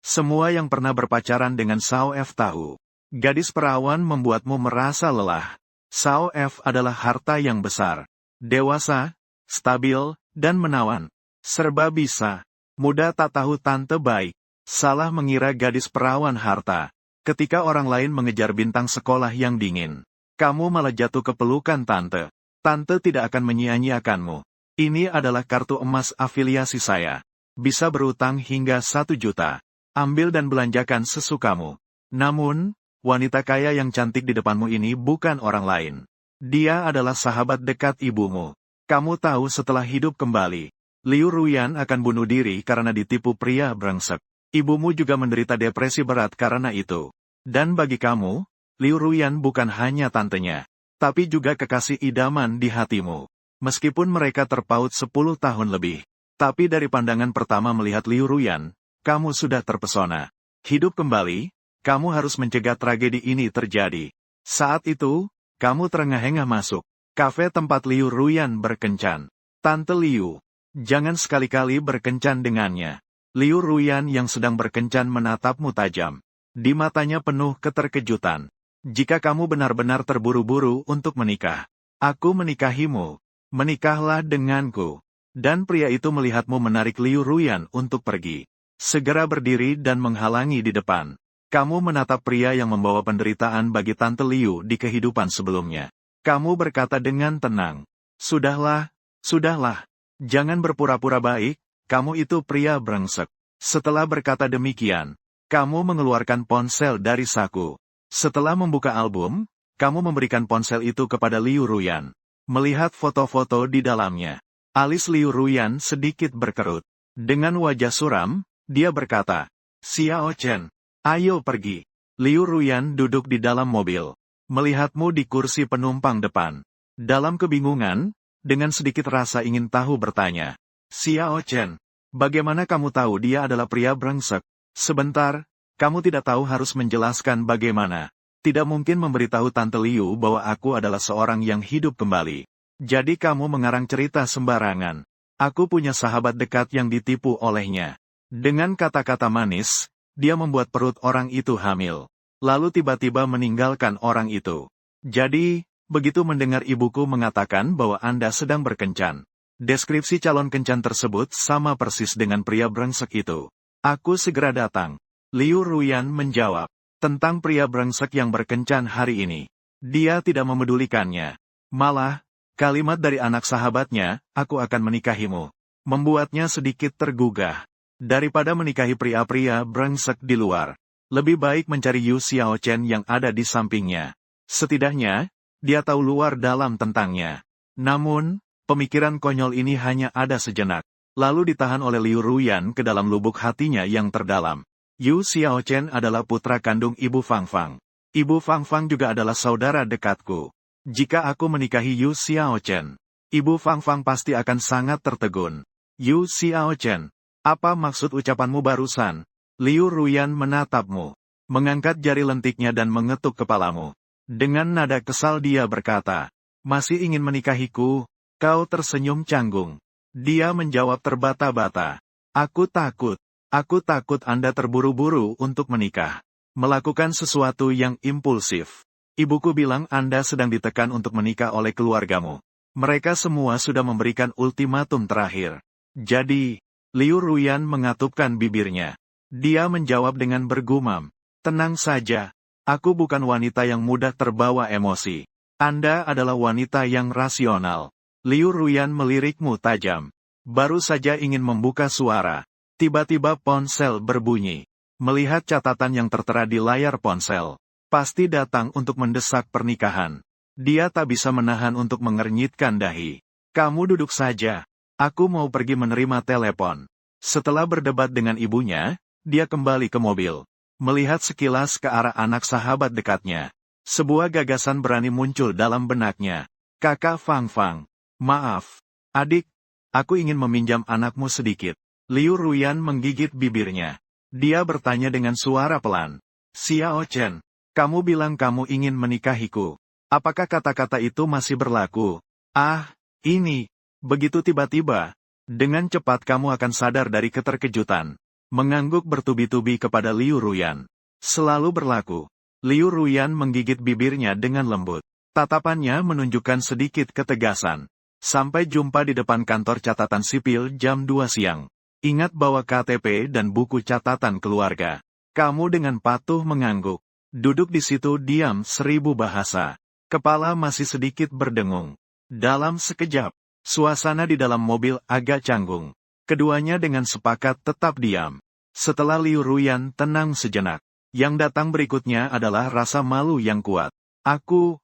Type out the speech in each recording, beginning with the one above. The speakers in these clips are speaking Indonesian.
Semua yang pernah berpacaran dengan Sao F tahu. Gadis perawan membuatmu merasa lelah. Sao F adalah harta yang besar. Dewasa, stabil, dan menawan. Serba bisa. Muda tak tahu tante baik. Salah mengira gadis perawan harta. Ketika orang lain mengejar bintang sekolah yang dingin, kamu malah jatuh ke pelukan tante. Tante tidak akan menyia-nyiakanmu. Ini adalah kartu emas afiliasi saya. Bisa berutang hingga 1 juta. Ambil dan belanjakan sesukamu. Namun, wanita kaya yang cantik di depanmu ini bukan orang lain. Dia adalah sahabat dekat ibumu. Kamu tahu setelah hidup kembali, Liu Ruyan akan bunuh diri karena ditipu pria brengsek. Ibumu juga menderita depresi berat karena itu. Dan bagi kamu, Liu Ruyan bukan hanya tantenya, tapi juga kekasih idaman di hatimu. Meskipun mereka terpaut 10 tahun lebih, tapi dari pandangan pertama melihat Liu Ruyan, kamu sudah terpesona. Hidup kembali, kamu harus mencegah tragedi ini terjadi. Saat itu, kamu terengah-engah masuk kafe tempat Liu Ruyan berkencan. Tante Liu, jangan sekali-kali berkencan dengannya. Liu Ruyan yang sedang berkencan menatapmu tajam. Di matanya penuh keterkejutan. Jika kamu benar-benar terburu-buru untuk menikah, aku menikahimu. Menikahlah denganku. Dan pria itu melihatmu menarik Liu Ruyan untuk pergi. Segera berdiri dan menghalangi di depan. Kamu menatap pria yang membawa penderitaan bagi Tante Liu di kehidupan sebelumnya. Kamu berkata dengan tenang, "Sudahlah, sudahlah. Jangan berpura-pura baik, kamu itu pria brengsek." Setelah berkata demikian, kamu mengeluarkan ponsel dari saku. Setelah membuka album, kamu memberikan ponsel itu kepada Liu Ruyan. Melihat foto-foto di dalamnya, alis Liu Ruyan sedikit berkerut. Dengan wajah suram, dia berkata, "Xiao Chen, ayo pergi." Liu Ruyan duduk di dalam mobil, melihatmu di kursi penumpang depan. Dalam kebingungan, dengan sedikit rasa ingin tahu bertanya, "Xiao Chen, bagaimana kamu tahu dia adalah pria brengsek?" "Sebentar, kamu tidak tahu harus menjelaskan bagaimana. Tidak mungkin memberitahu Tante Liu bahwa aku adalah seorang yang hidup kembali. Jadi kamu mengarang cerita sembarangan. Aku punya sahabat dekat yang ditipu olehnya." Dengan kata-kata manis, dia membuat perut orang itu hamil. Lalu tiba-tiba meninggalkan orang itu. "Jadi, begitu mendengar ibuku mengatakan bahwa Anda sedang berkencan." Deskripsi calon kencan tersebut sama persis dengan pria brengsek itu. "Aku segera datang." Liu Ruyan menjawab. Tentang pria brengsek yang berkencan hari ini, dia tidak memedulikannya. Malah, kalimat dari anak sahabatnya, "Aku akan menikahimu," membuatnya sedikit tergugah. Daripada menikahi pria-pria brengsek di luar, lebih baik mencari Yu Xiao Chen yang ada di sampingnya. Setidaknya, dia tahu luar dalam tentangnya. Namun, pemikiran konyol ini hanya ada sejenak, lalu ditahan oleh Liu Ruyan ke dalam lubuk hatinya yang terdalam. Yu Xiao Chen adalah putra kandung Ibu Fang Fang. Ibu Fang Fang juga adalah saudara dekatku. Jika aku menikahi Yu Xiao Chen, Ibu Fang Fang pasti akan sangat tertegun. "Yu Xiao Chen, apa maksud ucapanmu barusan?" Liu Ruyan menatapmu, mengangkat jari lentiknya dan mengetuk kepalamu. Dengan nada kesal dia berkata, "Masih ingin menikahiku?" Kau tersenyum canggung. Dia menjawab terbata-bata, "Aku takut. Aku takut Anda terburu-buru untuk menikah. Melakukan sesuatu yang impulsif. Ibuku bilang Anda sedang ditekan untuk menikah oleh keluargamu. Mereka semua sudah memberikan ultimatum terakhir." Jadi, Liu Ruyan mengatupkan bibirnya. Dia menjawab dengan bergumam, "Tenang saja. Aku bukan wanita yang mudah terbawa emosi. Anda adalah wanita yang rasional." Liu Ruyan melirikmu tajam. Baru saja ingin membuka suara. Tiba-tiba ponsel berbunyi. Melihat catatan yang tertera di layar ponsel, pasti datang untuk mendesak pernikahan. Dia tak bisa menahan untuk mengernyitkan dahi. "Kamu duduk saja. Aku mau pergi menerima telepon." Setelah berdebat dengan ibunya, dia kembali ke mobil. Melihat sekilas ke arah anak sahabat dekatnya, sebuah gagasan berani muncul dalam benaknya. "Kakak Fang Fang, maaf. Adik, aku ingin meminjam anakmu sedikit." Liu Ruyan menggigit bibirnya. Dia bertanya dengan suara pelan, "Xiao Chen, kamu bilang kamu ingin menikahiku. Apakah kata-kata itu masih berlaku?" "Ah, ini." Begitu tiba-tiba, dengan cepat kamu akan sadar dari keterkejutan. mengangguk bertubi-tubi kepada Liu Ruyan. Selalu berlaku. Liu Ruyan menggigit bibirnya dengan lembut. Tatapannya menunjukkan sedikit ketegasan. Sampai jumpa di depan kantor catatan sipil jam 2 siang. Ingat bawa KTP dan buku catatan keluarga. Kamu dengan patuh mengangguk. Duduk di situ diam 1000 bahasa. Kepala masih sedikit berdengung. Dalam sekejap, suasana di dalam mobil agak canggung. Keduanya dengan sepakat tetap diam. Setelah Liu Ruyan tenang sejenak. Yang datang berikutnya adalah rasa malu yang kuat. Aku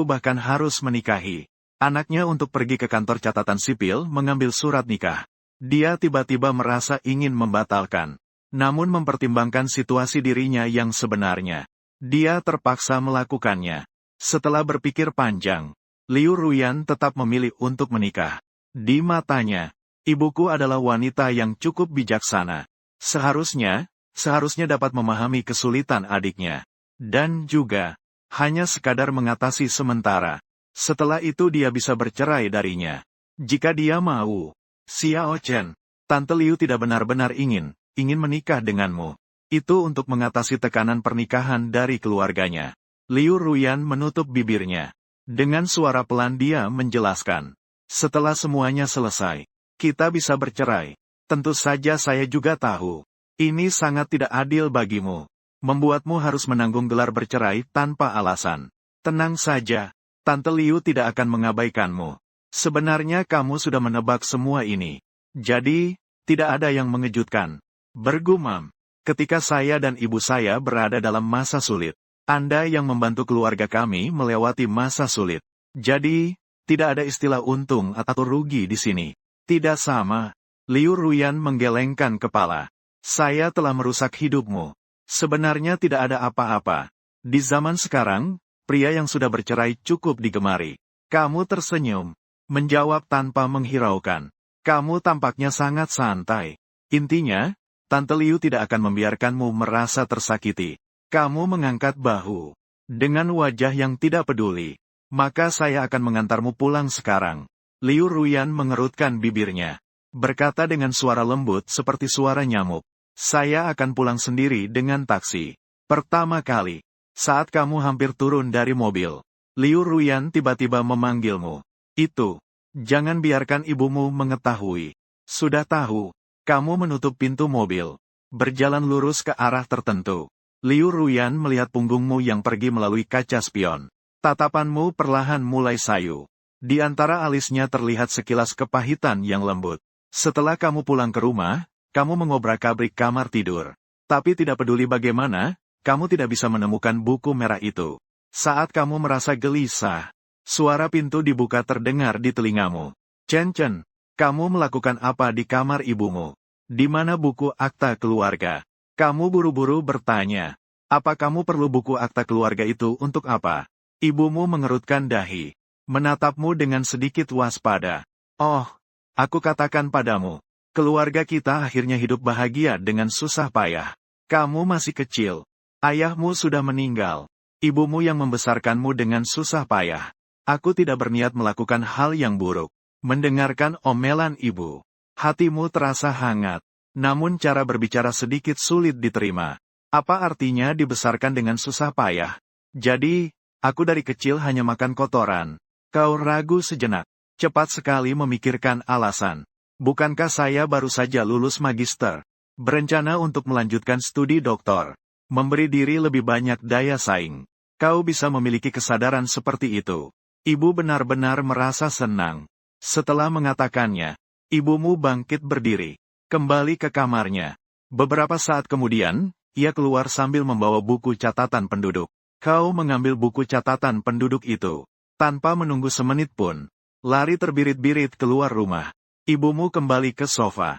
bahkan harus menikahi anaknya untuk pergi ke kantor catatan sipil mengambil surat nikah. Dia tiba-tiba merasa ingin membatalkan. Namun mempertimbangkan situasi dirinya yang sebenarnya. Dia terpaksa melakukannya. Setelah berpikir panjang, Liu Ruyan tetap memilih untuk menikah. Di matanya, ibuku adalah wanita yang cukup bijaksana. Seharusnya dapat memahami kesulitan adiknya. Dan juga, hanya sekadar mengatasi sementara. Setelah itu dia bisa bercerai darinya. Jika dia mau. Xiao Chen, Tante Liu tidak benar-benar ingin menikah denganmu. Itu untuk mengatasi tekanan pernikahan dari keluarganya. Liu Ruyan menutup bibirnya. Dengan suara pelan dia menjelaskan. Setelah semuanya selesai, kita bisa bercerai. Tentu saja saya juga tahu. Ini sangat tidak adil bagimu. Membuatmu harus menanggung gelar bercerai tanpa alasan. Tenang saja, Tante Liu tidak akan mengabaikanmu. Sebenarnya kamu sudah menebak semua ini. Jadi, tidak ada yang mengejutkan. Bergumam, ketika saya dan ibu saya berada dalam masa sulit, Anda yang membantu keluarga kami melewati masa sulit. Jadi, tidak ada istilah untung atau rugi di sini. Tidak sama. Liu Ruyan menggelengkan kepala. Saya telah merusak hidupmu. Sebenarnya tidak ada apa-apa. Di zaman sekarang, pria yang sudah bercerai cukup digemari. Kamu tersenyum. Menjawab tanpa menghiraukan. Kamu tampaknya sangat santai. Intinya, Tante Liu tidak akan membiarkanmu merasa tersakiti. Kamu mengangkat bahu. Dengan wajah yang tidak peduli. Maka saya akan mengantarmu pulang sekarang. Liu Ruyan mengerutkan bibirnya. Berkata dengan suara lembut seperti suara nyamuk. Saya akan pulang sendiri dengan taksi. Pertama kali, saat kamu hampir turun dari mobil, Liu Ruyan tiba-tiba memanggilmu. Itu, jangan biarkan ibumu mengetahui. Sudah tahu, kamu menutup pintu mobil. Berjalan lurus ke arah tertentu. Liu Ruyan melihat punggungmu yang pergi melalui kaca spion. Tatapanmu perlahan mulai sayu. Di antara alisnya terlihat sekilas kepahitan yang lembut. Setelah kamu pulang ke rumah, kamu mengobrak-abrik kamar tidur. Tapi tidak peduli bagaimana, kamu tidak bisa menemukan buku merah itu. Saat kamu merasa gelisah, suara pintu dibuka terdengar di telingamu. Chen Chen, kamu melakukan apa di kamar ibumu? Di mana buku akta keluarga? Kamu buru-buru bertanya. Apa kamu perlu buku akta keluarga itu untuk apa? Ibumu mengerutkan dahi. Menatapmu dengan sedikit waspada. Oh, aku katakan padamu. Keluarga kita akhirnya hidup bahagia dengan susah payah. Kamu masih kecil. Ayahmu sudah meninggal. Ibumu yang membesarkanmu dengan susah payah. Aku tidak berniat melakukan hal yang buruk. Mendengarkan omelan ibu. Hatimu terasa hangat. Namun cara berbicara sedikit sulit diterima. Apa artinya dibesarkan dengan susah payah? Jadi, aku dari kecil hanya makan kotoran. Kau ragu sejenak. Cepat sekali memikirkan alasan. Bukankah saya baru saja lulus magister? Berencana untuk melanjutkan studi doktor. Memberi diri lebih banyak daya saing. Kau bisa memiliki kesadaran seperti itu. Ibu benar-benar merasa senang. Setelah mengatakannya, ibumu bangkit berdiri. Kembali ke kamarnya. Beberapa saat kemudian, ia keluar sambil membawa buku catatan penduduk. Kau mengambil buku catatan penduduk itu. Tanpa menunggu semenit pun. Lari terbirit-birit keluar rumah. Ibumu kembali ke sofa.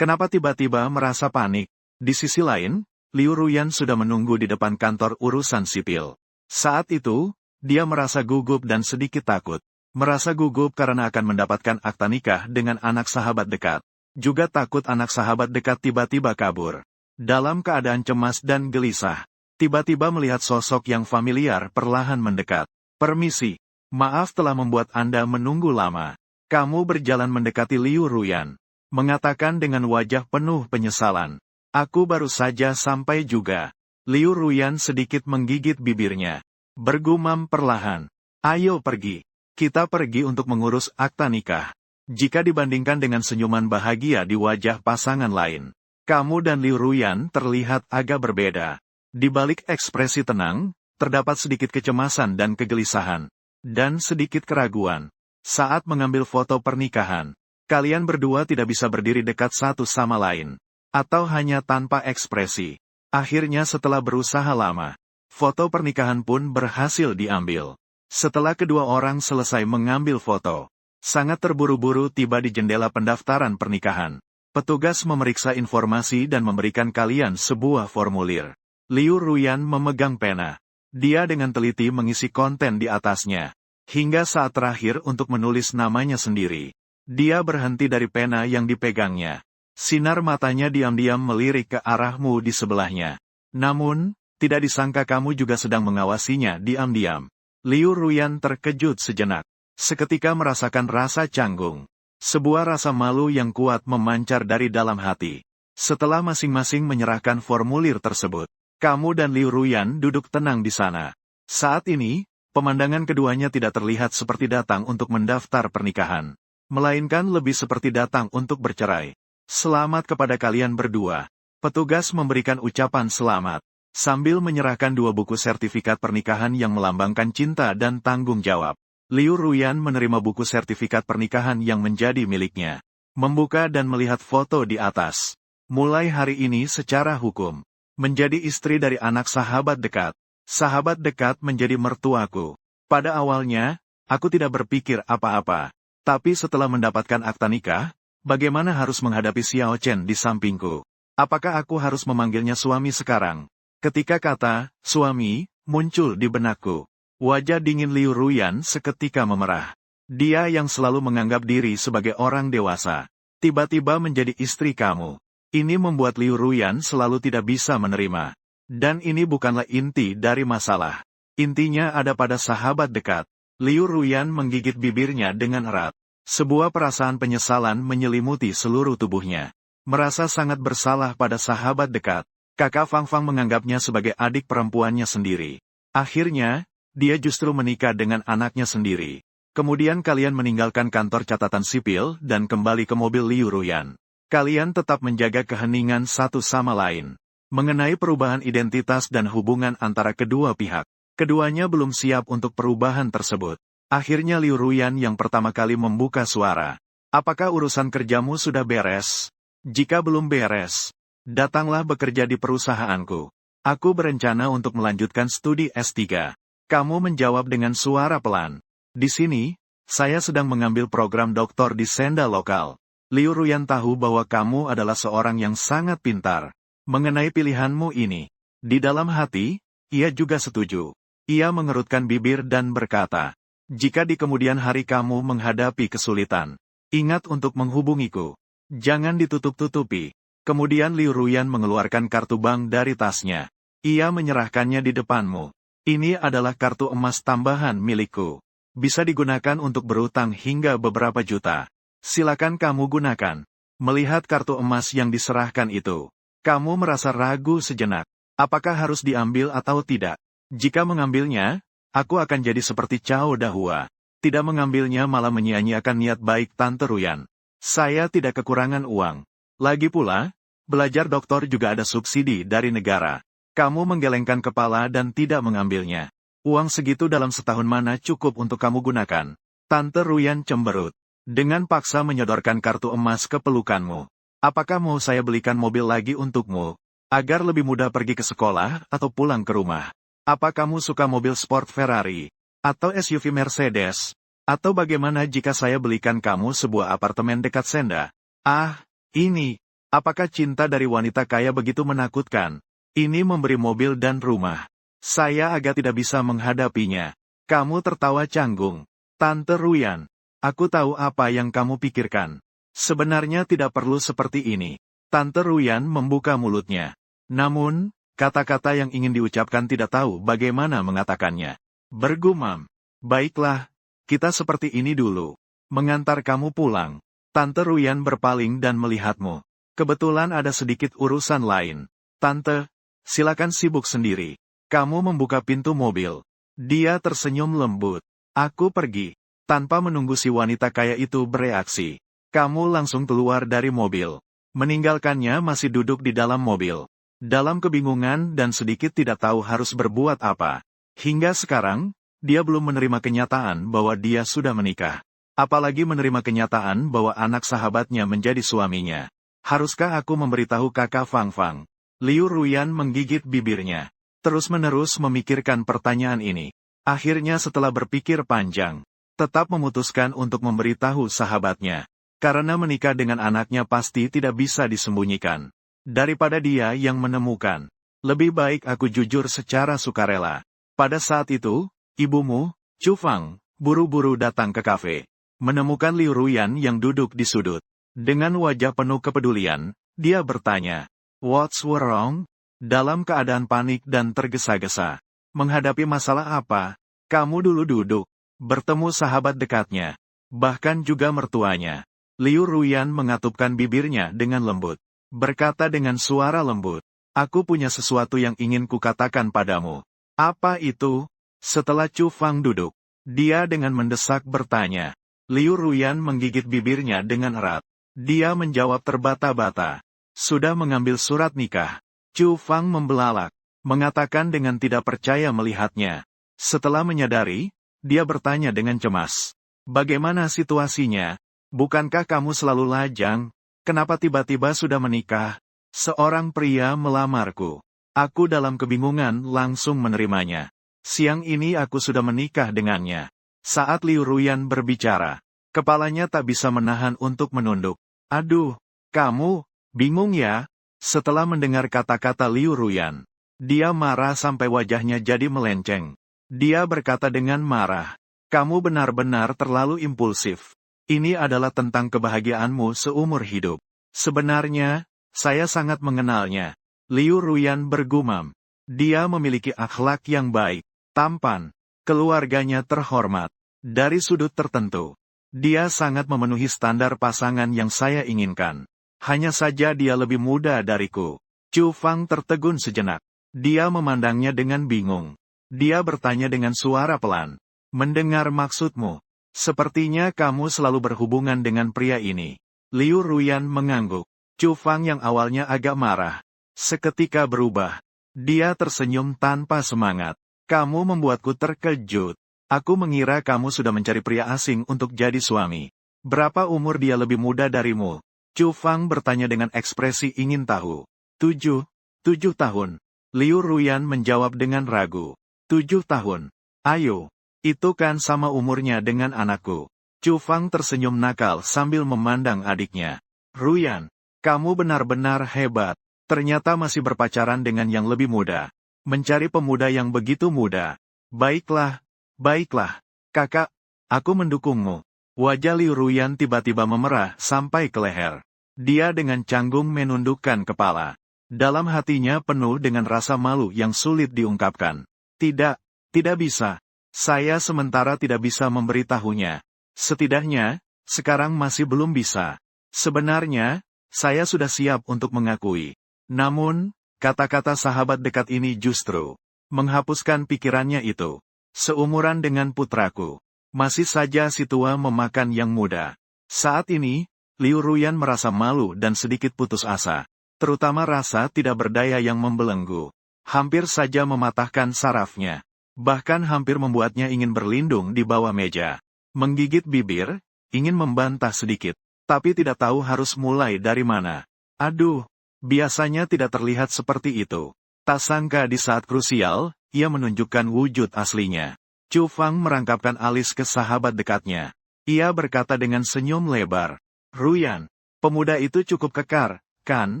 Kenapa tiba-tiba merasa panik? Di sisi lain, Liu Ruyan sudah menunggu di depan kantor urusan sipil. Saat itu, dia merasa gugup dan sedikit takut. Merasa gugup karena akan mendapatkan akta nikah dengan anak sahabat dekat. Juga takut anak sahabat dekat tiba-tiba kabur. Dalam keadaan cemas dan gelisah, tiba-tiba melihat sosok yang familiar perlahan mendekat. Permisi, maaf telah membuat Anda menunggu lama. Kamu berjalan mendekati Liu Ruyan. mengatakan dengan wajah penuh penyesalan. Aku baru saja sampai juga. Liu Ruyan sedikit menggigit bibirnya. Bergumam perlahan. Ayo pergi. Kita pergi untuk mengurus akta nikah. Jika dibandingkan dengan senyuman bahagia di wajah pasangan lain, kamu dan Liu Ruyan terlihat agak berbeda. Di balik ekspresi tenang, terdapat sedikit kecemasan dan kegelisahan. Dan sedikit keraguan. Saat mengambil foto pernikahan, kalian berdua tidak bisa berdiri dekat satu sama lain. Atau hanya tanpa ekspresi. Akhirnya setelah berusaha lama, foto pernikahan pun berhasil diambil. Setelah kedua orang selesai mengambil foto, sangat terburu-buru tiba di jendela pendaftaran pernikahan. Petugas memeriksa informasi dan memberikan kalian sebuah formulir. Liu Ruyan memegang pena. Dia dengan teliti mengisi konten di atasnya. Hingga saat terakhir untuk menulis namanya sendiri. Dia berhenti dari pena yang dipegangnya. Sinar matanya diam-diam melirik ke arahmu di sebelahnya. Namun, tidak disangka kamu juga sedang mengawasinya diam-diam. Liu Ruyan terkejut sejenak. Seketika merasakan rasa canggung. Sebuah rasa malu yang kuat memancar dari dalam hati. Setelah masing-masing menyerahkan formulir tersebut, kamu dan Liu Ruyan duduk tenang di sana. Saat ini, pemandangan keduanya tidak terlihat seperti datang untuk mendaftar pernikahan. Melainkan lebih seperti datang untuk bercerai. Selamat kepada kalian berdua. Petugas memberikan ucapan selamat, sambil menyerahkan dua buku sertifikat pernikahan yang melambangkan cinta dan tanggung jawab. Liu Ruyan menerima buku sertifikat pernikahan yang menjadi miliknya. Membuka dan melihat foto di atas. Mulai hari ini secara hukum, menjadi istri dari anak sahabat dekat. Sahabat dekat menjadi mertuaku. Pada awalnya, aku tidak berpikir apa-apa. Tapi setelah mendapatkan akta nikah, bagaimana harus menghadapi Xiao Chen di sampingku? Apakah aku harus memanggilnya suami sekarang? Ketika kata, suami, muncul di benakku. Wajah dingin Liu Ruyan seketika memerah. Dia yang selalu menganggap diri sebagai orang dewasa, tiba-tiba menjadi istri kamu. Ini membuat Liu Ruyan selalu tidak bisa menerima. Dan ini bukanlah inti dari masalah. Intinya ada pada sahabat dekat. Liu Ruyan menggigit bibirnya dengan erat. Sebuah perasaan penyesalan menyelimuti seluruh tubuhnya. Merasa sangat bersalah pada sahabat dekat. Kakak Fang Fang menganggapnya sebagai adik perempuannya sendiri. Akhirnya, dia justru menikah dengan anaknya sendiri. Kemudian kalian meninggalkan kantor catatan sipil dan kembali ke mobil Liu Ruyan. Kalian tetap menjaga keheningan satu sama lain. Mengenai perubahan identitas dan hubungan antara kedua pihak, keduanya belum siap untuk perubahan tersebut. Akhirnya Liu Ruyan yang pertama kali membuka suara. Apakah urusan kerjamu sudah beres? Jika belum beres, datanglah bekerja di perusahaanku. Aku berencana untuk melanjutkan studi S3. Kamu menjawab dengan suara pelan. Di sini, saya sedang mengambil program doktor di Senda lokal. Liu Ruyan tahu bahwa kamu adalah seorang yang sangat pintar. Mengenai pilihanmu ini, di dalam hati, ia juga setuju. Ia mengerutkan bibir dan berkata, jika di kemudian hari kamu menghadapi kesulitan, ingat untuk menghubungiku. Jangan ditutup-tutupi. Kemudian Liu Ruyan mengeluarkan kartu bank dari tasnya. Ia menyerahkannya di depanmu. Ini adalah kartu emas tambahan milikku. Bisa digunakan untuk berutang hingga beberapa juta. Silakan kamu gunakan. Melihat kartu emas yang diserahkan itu, kamu merasa ragu sejenak. Apakah harus diambil atau tidak? Jika mengambilnya, aku akan jadi seperti Cao Dahua. Tidak mengambilnya malah menyia-nyiakan niat baik Tante Ruyan. Saya tidak kekurangan uang. Lagi pula, belajar doktor juga ada subsidi dari negara. Kamu menggelengkan kepala dan tidak mengambilnya. Uang segitu dalam setahun mana cukup untuk kamu gunakan? Tante Ruyan cemberut. Dengan paksa menyodorkan kartu emas ke pelukanmu. Apakah mau saya belikan mobil lagi untukmu? Agar lebih mudah pergi ke sekolah atau pulang ke rumah. Apa kamu suka mobil sport Ferrari? Atau SUV Mercedes? Atau bagaimana jika saya belikan kamu sebuah apartemen dekat Senda? Ah, ini. Apakah cinta dari wanita kaya begitu menakutkan? Ini memberi mobil dan rumah. Saya agak tidak bisa menghadapinya. Kamu tertawa canggung. Tante Ruyan, aku tahu apa yang kamu pikirkan. Sebenarnya tidak perlu seperti ini. Tante Ruyan membuka mulutnya. Namun, kata-kata yang ingin diucapkan tidak tahu bagaimana mengatakannya. Bergumam. Baiklah, kita seperti ini dulu. Mengantar kamu pulang. Tante Ruyan berpaling dan melihatmu. Kebetulan ada sedikit urusan lain. Tante, silakan sibuk sendiri. Kamu membuka pintu mobil. Dia tersenyum lembut. Aku pergi. Tanpa menunggu si wanita kaya itu bereaksi. Kamu langsung keluar dari mobil. Meninggalkannya masih duduk di dalam mobil. Dalam kebingungan dan sedikit tidak tahu harus berbuat apa. Hingga sekarang, dia belum menerima kenyataan bahwa dia sudah menikah. Apalagi menerima kenyataan bahwa anak sahabatnya menjadi suaminya. Haruskah aku memberitahu kakak Fang Fang? Liu Ruyan menggigit bibirnya. Terus-menerus memikirkan pertanyaan ini. Akhirnya setelah berpikir panjang, tetap memutuskan untuk memberitahu sahabatnya. Karena menikah dengan anaknya pasti tidak bisa disembunyikan. Daripada dia yang menemukan. Lebih baik aku jujur secara sukarela. Pada saat itu, ibumu, Chu Fang, buru-buru datang ke kafe. Menemukan Liu Ruyan yang duduk di sudut. Dengan wajah penuh kepedulian, dia bertanya, "What's wrong?" Dalam keadaan panik dan tergesa-gesa. Menghadapi masalah apa? Kamu dulu duduk. Bertemu sahabat dekatnya. Bahkan juga mertuanya. Liu Ruyan mengatupkan bibirnya dengan lembut. Berkata dengan suara lembut, "Aku punya sesuatu yang ingin kukatakan padamu." "Apa itu?" Setelah Chu Fang duduk, dia dengan mendesak bertanya. Liu Ruyan menggigit bibirnya dengan erat. Dia menjawab terbata-bata. "Sudah mengambil surat nikah." Chu Fang membelalak, mengatakan dengan tidak percaya melihatnya. Setelah menyadari, dia bertanya dengan cemas. "Bagaimana situasinya? Bukankah kamu selalu lajang? Kenapa tiba-tiba sudah menikah?" "Seorang pria melamarku." Aku dalam kebingungan langsung menerimanya. "Siang ini aku sudah menikah dengannya." Saat Liu Ruyan berbicara, kepalanya tak bisa menahan untuk menunduk. "Aduh, kamu, bingung ya?" Setelah mendengar kata-kata Liu Ruyan, dia marah sampai wajahnya jadi melenceng. Dia berkata dengan marah, "Kamu benar-benar terlalu impulsif. Ini adalah tentang kebahagiaanmu seumur hidup." "Sebenarnya, saya sangat mengenalnya." Liu Ruyan bergumam. Dia memiliki akhlak yang baik, tampan. Keluarganya terhormat. Dari sudut tertentu, dia sangat memenuhi standar pasangan yang saya inginkan. Hanya saja dia lebih muda dariku. Chu Fang tertegun sejenak. Dia memandangnya dengan bingung. Dia bertanya dengan suara pelan. "Mendengar maksudmu? Sepertinya kamu selalu berhubungan dengan pria ini." Liu Ruyan mengangguk. Chu Fang yang awalnya agak marah, seketika berubah. Dia tersenyum tanpa semangat. "Kamu membuatku terkejut. Aku mengira kamu sudah mencari pria asing untuk jadi suami. Berapa umur dia lebih muda darimu?" Chu Fang bertanya dengan ekspresi ingin tahu. Tujuh tahun. Liu Ruyan menjawab dengan ragu. 7 tahun. Ayo, itu kan sama umurnya dengan anakku. Chu Fang tersenyum nakal sambil memandang adiknya. "Ruyan, kamu benar-benar hebat. Ternyata masih berpacaran dengan yang lebih muda. Mencari pemuda yang begitu muda. Baiklah, baiklah. Kakak, aku mendukungmu." Wajah Liu Ruyan tiba-tiba memerah sampai ke leher. Dia dengan canggung menundukkan kepala. Dalam hatinya penuh dengan rasa malu yang sulit diungkapkan. Tidak bisa. Saya sementara tidak bisa memberitahunya. Setidaknya, sekarang masih belum bisa. Sebenarnya, saya sudah siap untuk mengakui. Namun, kata-kata sahabat dekat ini justru menghapuskan pikirannya itu. Seumuran dengan putraku. Masih saja si tua memakan yang muda. Saat ini, Liu Ruyan merasa malu dan sedikit putus asa. Terutama rasa tidak berdaya yang membelenggu. Hampir saja mematahkan sarafnya. Bahkan hampir membuatnya ingin berlindung di bawah meja. Menggigit bibir, ingin membantah sedikit. Tapi tidak tahu harus mulai dari mana. Aduh, biasanya tidak terlihat seperti itu. Tak sangka di saat krusial, ia menunjukkan wujud aslinya. Chu Fang merangkapkan alis ke sahabat dekatnya. Ia berkata dengan senyum lebar. "Ruyan, pemuda itu cukup kekar, kan?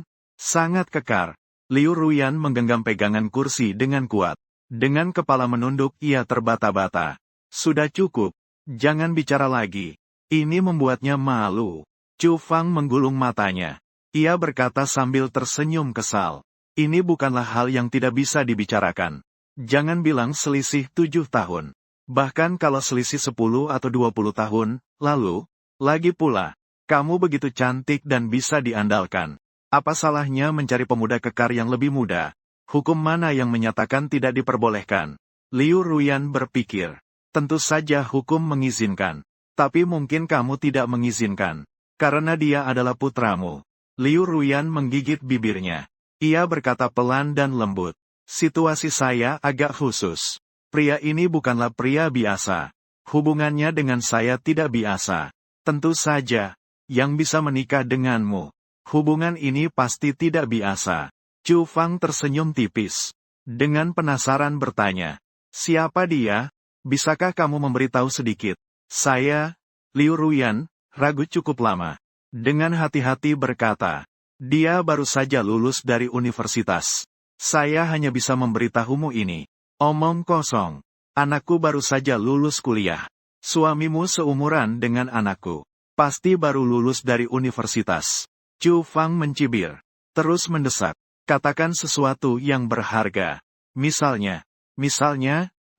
Sangat kekar." Liu Ruyan menggenggam pegangan kursi dengan kuat. Dengan kepala menunduk ia terbata-bata. "Sudah cukup. Jangan bicara lagi. Ini membuatnya malu." Chu Fang menggulung matanya. Ia berkata sambil tersenyum kesal. "Ini bukanlah hal yang tidak bisa dibicarakan. Jangan bilang selisih 7 tahun. Bahkan kalau selisih 10 atau 20 tahun, lalu, lagi pula, Kamu begitu cantik dan bisa diandalkan. Apa salahnya mencari pemuda kekar yang lebih muda? Hukum mana yang menyatakan tidak diperbolehkan? Liu Ruyan berpikir. Tentu saja hukum mengizinkan. Tapi mungkin kamu tidak mengizinkan. Karena dia adalah putramu. Liu Ruyan menggigit bibirnya. Ia berkata pelan dan lembut. Situasi saya agak khusus. Pria ini bukanlah pria biasa. Hubungannya dengan saya tidak biasa. Tentu saja, yang bisa menikah denganmu. Hubungan ini pasti tidak biasa. Chu Fang tersenyum tipis. Dengan penasaran bertanya, siapa dia? Bisakah kamu memberitahu sedikit? Saya, Liu Ruyan, ragu cukup lama. Dengan hati-hati berkata, dia baru saja lulus dari universitas. Saya hanya bisa memberitahumu ini. Omong kosong. Anakku baru saja lulus kuliah. Suamimu seumuran dengan anakku. Pasti baru lulus dari universitas. Chu Fang mencibir. Terus mendesak. Katakan sesuatu yang berharga. Misalnya,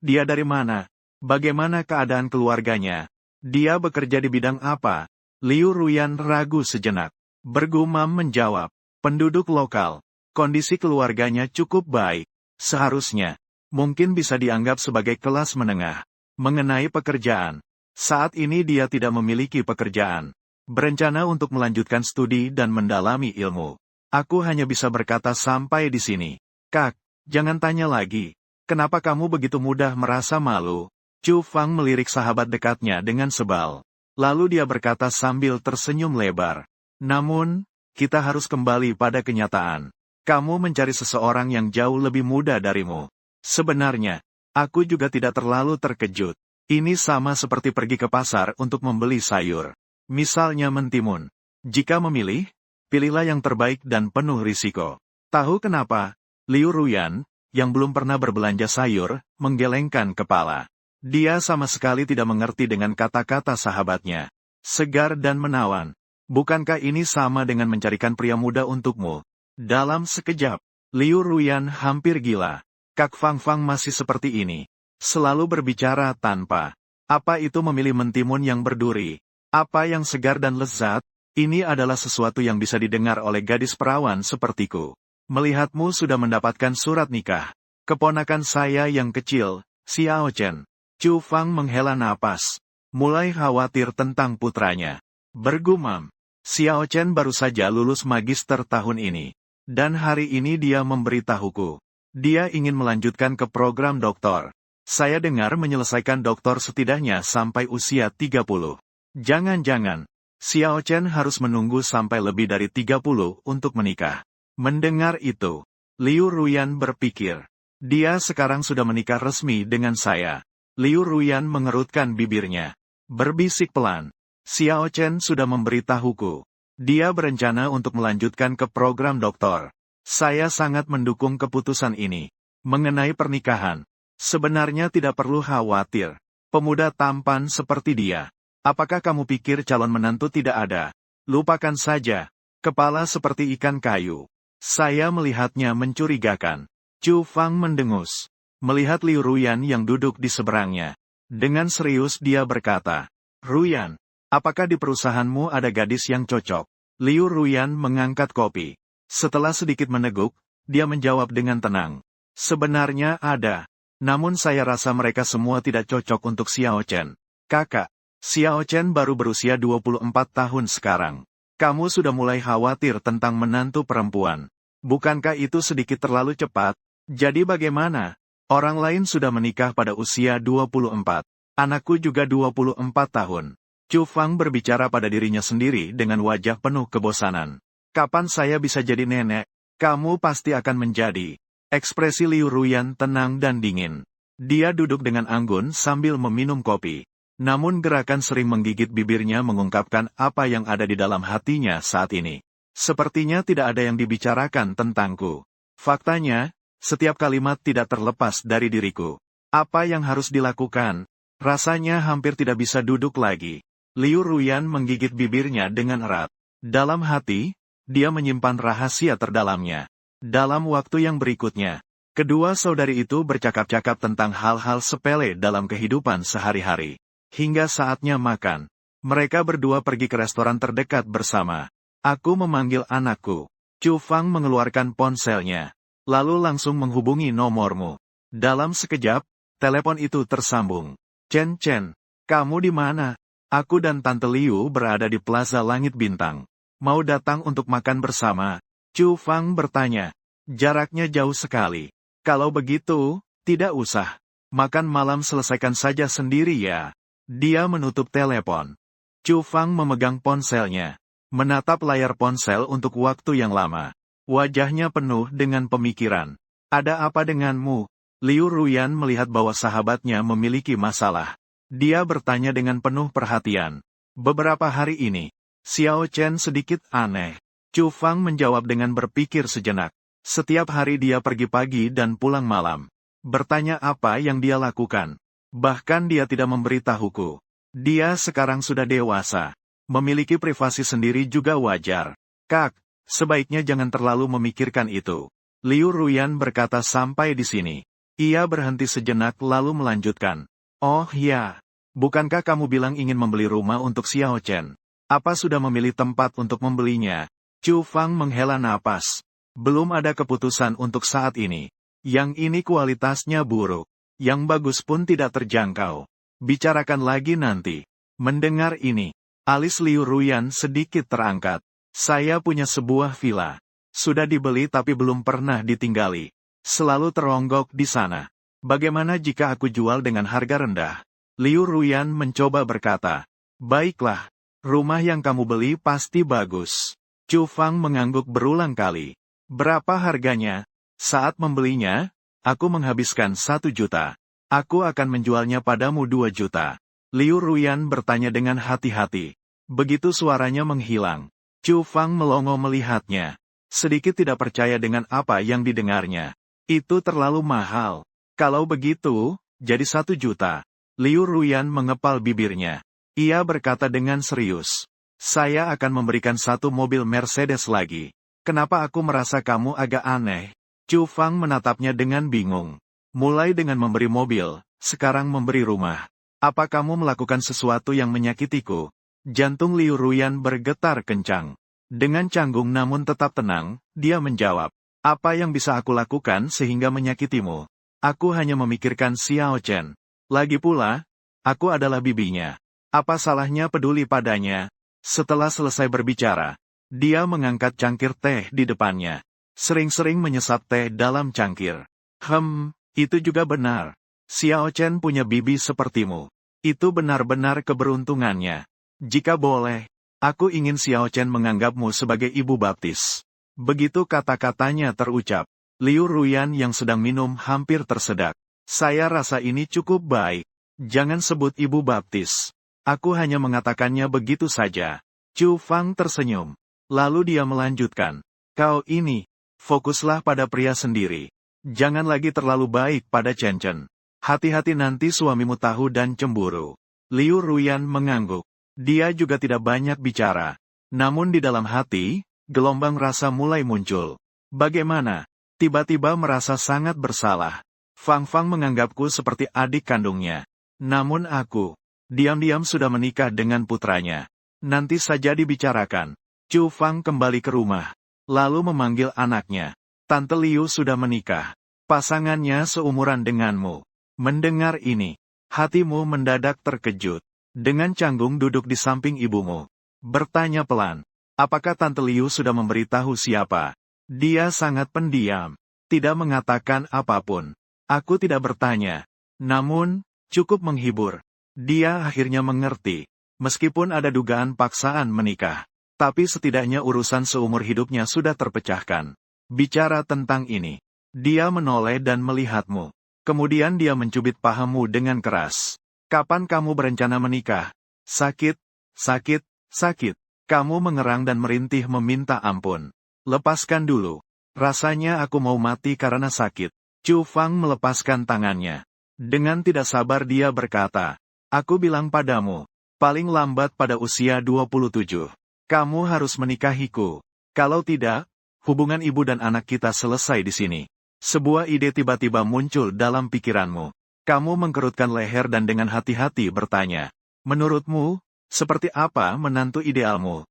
dia dari mana? Bagaimana keadaan keluarganya? Dia bekerja di bidang apa? Liu Ruyan ragu sejenak. Bergumam menjawab. Penduduk lokal. Kondisi keluarganya cukup baik. Seharusnya, mungkin bisa dianggap sebagai kelas menengah. Mengenai pekerjaan. Saat ini dia tidak memiliki pekerjaan. Berencana untuk melanjutkan studi dan mendalami ilmu. Aku hanya bisa berkata sampai di sini. Kak, jangan tanya lagi. Kenapa kamu begitu mudah merasa malu? Chu Fang melirik sahabat dekatnya dengan sebal. Lalu dia berkata sambil tersenyum lebar. Namun, kita harus kembali pada kenyataan. Kamu mencari seseorang yang jauh lebih muda darimu. Sebenarnya, aku juga tidak terlalu terkejut. Ini sama seperti pergi ke pasar untuk membeli sayur. Misalnya mentimun. Jika memilih, pilihlah yang terbaik dan penuh risiko. Tahu kenapa? Liu Ruyan, yang belum pernah berbelanja sayur, menggelengkan kepala. Dia sama sekali tidak mengerti dengan kata-kata sahabatnya. Segar dan menawan. Bukankah ini sama dengan mencarikan pria muda untukmu? Dalam sekejap, Liu Ruyan hampir gila. Kak Fang Fang masih seperti ini. Selalu berbicara tanpa. Apa itu memilih mentimun yang berduri? Apa yang segar dan lezat? Ini adalah sesuatu yang bisa didengar oleh gadis perawan sepertiku. Melihatmu sudah mendapatkan surat nikah. Keponakan saya yang kecil, Xiao Chen. Chu Fang menghela napas. Mulai khawatir tentang putranya. Bergumam. Xiao Chen baru saja lulus magister tahun ini. Dan hari ini dia memberitahuku. Dia ingin melanjutkan ke program doktor. Saya dengar menyelesaikan doktor setidaknya sampai usia 30. Jangan-jangan, Xiao Chen harus menunggu sampai lebih dari 30 untuk menikah. Mendengar itu, Liu Ruyan berpikir. Dia sekarang sudah menikah resmi dengan saya. Liu Ruyan mengerutkan bibirnya. Berbisik pelan. Xiao Chen sudah memberitahuku. Dia berencana untuk melanjutkan ke program doktor. Saya sangat mendukung keputusan ini. Mengenai pernikahan, sebenarnya tidak perlu khawatir. Pemuda tampan seperti dia. Apakah kamu pikir calon menantu tidak ada? Lupakan saja. Kepala seperti ikan kayu. Saya melihatnya mencurigakan. Chu Fang mendengus. Melihat Liu Ruyan yang duduk di seberangnya. Dengan serius dia berkata, Ruyan, apakah di perusahaanmu ada gadis yang cocok? Liu Ruyan mengangkat kopi. Setelah sedikit meneguk, dia menjawab dengan tenang. Sebenarnya ada. Namun saya rasa mereka semua tidak cocok untuk Xiao Chen. Kakak, Xiao Chen baru berusia 24 tahun sekarang. Kamu sudah mulai khawatir tentang menantu perempuan. Bukankah itu sedikit terlalu cepat? Jadi bagaimana? Orang lain sudah menikah pada usia 24. Anakku juga 24 tahun. Chu Fang berbicara pada dirinya sendiri dengan wajah penuh kebosanan. Kapan saya bisa jadi nenek? Kamu pasti akan menjadi. Ekspresi Liu Ruyan tenang dan dingin. Dia duduk dengan anggun sambil meminum kopi. Namun gerakan sering menggigit bibirnya mengungkapkan apa yang ada di dalam hatinya saat ini. Sepertinya tidak ada yang dibicarakan tentangku. Faktanya, setiap kalimat tidak terlepas dari diriku. Apa yang harus dilakukan? Rasanya hampir tidak bisa duduk lagi. Liu Ruyan menggigit bibirnya dengan erat. Dalam hati, dia menyimpan rahasia terdalamnya. Dalam waktu yang berikutnya, kedua saudari itu bercakap-cakap tentang hal-hal sepele dalam kehidupan sehari-hari. Hingga saatnya makan. Mereka berdua pergi ke restoran terdekat bersama. Aku memanggil anakku. Chu Fang mengeluarkan ponselnya, lalu langsung menghubungi nomormu. Dalam sekejap, telepon itu tersambung. Chen Chen, kamu di mana? Aku dan Tante Liu berada di Plaza Langit Bintang. Mau datang untuk makan bersama? Chu Fang bertanya. Jaraknya jauh sekali. Kalau begitu, tidak usah. Makan malam selesaikan saja sendiri ya. Dia menutup telepon. Chu Fang memegang ponselnya, menatap layar ponsel untuk waktu yang lama. Wajahnya penuh dengan pemikiran. Ada apa denganmu? Liu Ruyan melihat bahwa sahabatnya memiliki masalah. Dia bertanya dengan penuh perhatian. Beberapa hari ini, Xiao Chen sedikit aneh. Chu Fang menjawab dengan berpikir sejenak. Setiap hari dia pergi pagi dan pulang malam. Bertanya apa yang dia lakukan. Bahkan dia tidak memberitahuku. Dia sekarang sudah dewasa. Memiliki privasi sendiri juga wajar. Kak, sebaiknya jangan terlalu memikirkan itu. Liu Ruyan berkata sampai di sini. Ia berhenti sejenak lalu melanjutkan. Oh ya, bukankah kamu bilang ingin membeli rumah untuk Xiao Chen? Apa sudah memilih tempat untuk membelinya? Chu Fang menghela napas. Belum ada keputusan untuk saat ini. Yang ini kualitasnya buruk. Yang bagus pun tidak terjangkau. Bicarakan lagi nanti. Mendengar ini, alis Liu Ruyan sedikit terangkat. Saya punya sebuah villa. Sudah dibeli tapi belum pernah ditinggali. Selalu teronggok di sana. Bagaimana jika aku jual dengan harga rendah? Liu Ruyan mencoba berkata. Baiklah, rumah yang kamu beli pasti bagus. Chu Fang mengangguk berulang kali. Berapa harganya? Saat membelinya, aku menghabiskan 1 juta. Aku akan menjualnya padamu 2 juta. Liu Ruyan bertanya dengan hati-hati. Begitu suaranya menghilang. Chu Fang melongo melihatnya. Sedikit tidak percaya dengan apa yang didengarnya. Itu terlalu mahal. Kalau begitu, jadi 1 juta. Liu Ruyan mengepal bibirnya. Ia berkata dengan serius. Saya akan memberikan 1 mobil Mercedes lagi. Kenapa aku merasa kamu agak aneh? Chu Fang menatapnya dengan bingung. Mulai dengan memberi mobil, sekarang memberi rumah. Apa kamu melakukan sesuatu yang menyakitiku? Jantung Liu Ruyan bergetar kencang. Dengan canggung namun tetap tenang, dia menjawab. Apa yang bisa aku lakukan sehingga menyakitimu? Aku hanya memikirkan Xiao Chen. Lagi pula, aku adalah bibinya. Apa salahnya peduli padanya? Setelah selesai berbicara, dia mengangkat cangkir teh di depannya. Sering-sering menyesap teh dalam cangkir. Itu juga benar. Xiao Chen punya bibi sepertimu. Itu benar-benar keberuntungannya. Jika boleh, aku ingin Xiao Chen menganggapmu sebagai ibu baptis. Begitu kata-katanya terucap, Liu Ruyan yang sedang minum hampir tersedak. Saya rasa ini cukup baik. Jangan sebut ibu baptis. Aku hanya mengatakannya begitu saja. Chu Fang tersenyum. Lalu dia melanjutkan. Kau ini, fokuslah pada pria sendiri. Jangan lagi terlalu baik pada Chen Chen. Hati-hati nanti suamimu tahu dan cemburu. Liu Ruyan mengangguk. Dia juga tidak banyak bicara. Namun di dalam hati, gelombang rasa mulai muncul. Bagaimana? Tiba-tiba merasa sangat bersalah. Fang Fang menganggapku seperti adik kandungnya. Namun aku, diam-diam sudah menikah dengan putranya. Nanti saja dibicarakan. Chu Fang kembali ke rumah. Lalu memanggil anaknya. Tante Liu sudah menikah. Pasangannya seumuran denganmu. Mendengar ini, hatimu mendadak terkejut. Dengan canggung duduk di samping ibumu. Bertanya pelan. Apakah Tante Liu sudah memberitahu siapa? Dia sangat pendiam. Tidak mengatakan apapun. Aku tidak bertanya. Namun, cukup menghibur. Dia akhirnya mengerti. Meskipun ada dugaan paksaan menikah. Tapi setidaknya urusan seumur hidupnya sudah terpecahkan. Bicara tentang ini. Dia menoleh dan melihatmu. Kemudian dia mencubit pahamu dengan keras. Kapan kamu berencana menikah? Sakit, sakit, sakit. Kamu mengerang dan merintih meminta ampun. Lepaskan dulu. Rasanya aku mau mati karena sakit. Chu Fang melepaskan tangannya. Dengan tidak sabar dia berkata. Aku bilang padamu. Paling lambat pada usia 27. Kamu harus menikahiku. Kalau tidak, hubungan ibu dan anak kita selesai di sini. Sebuah ide tiba-tiba muncul dalam pikiranmu. Kamu mengkerutkan leher dan dengan hati-hati bertanya. Menurutmu, Seperti apa menantu idealmu?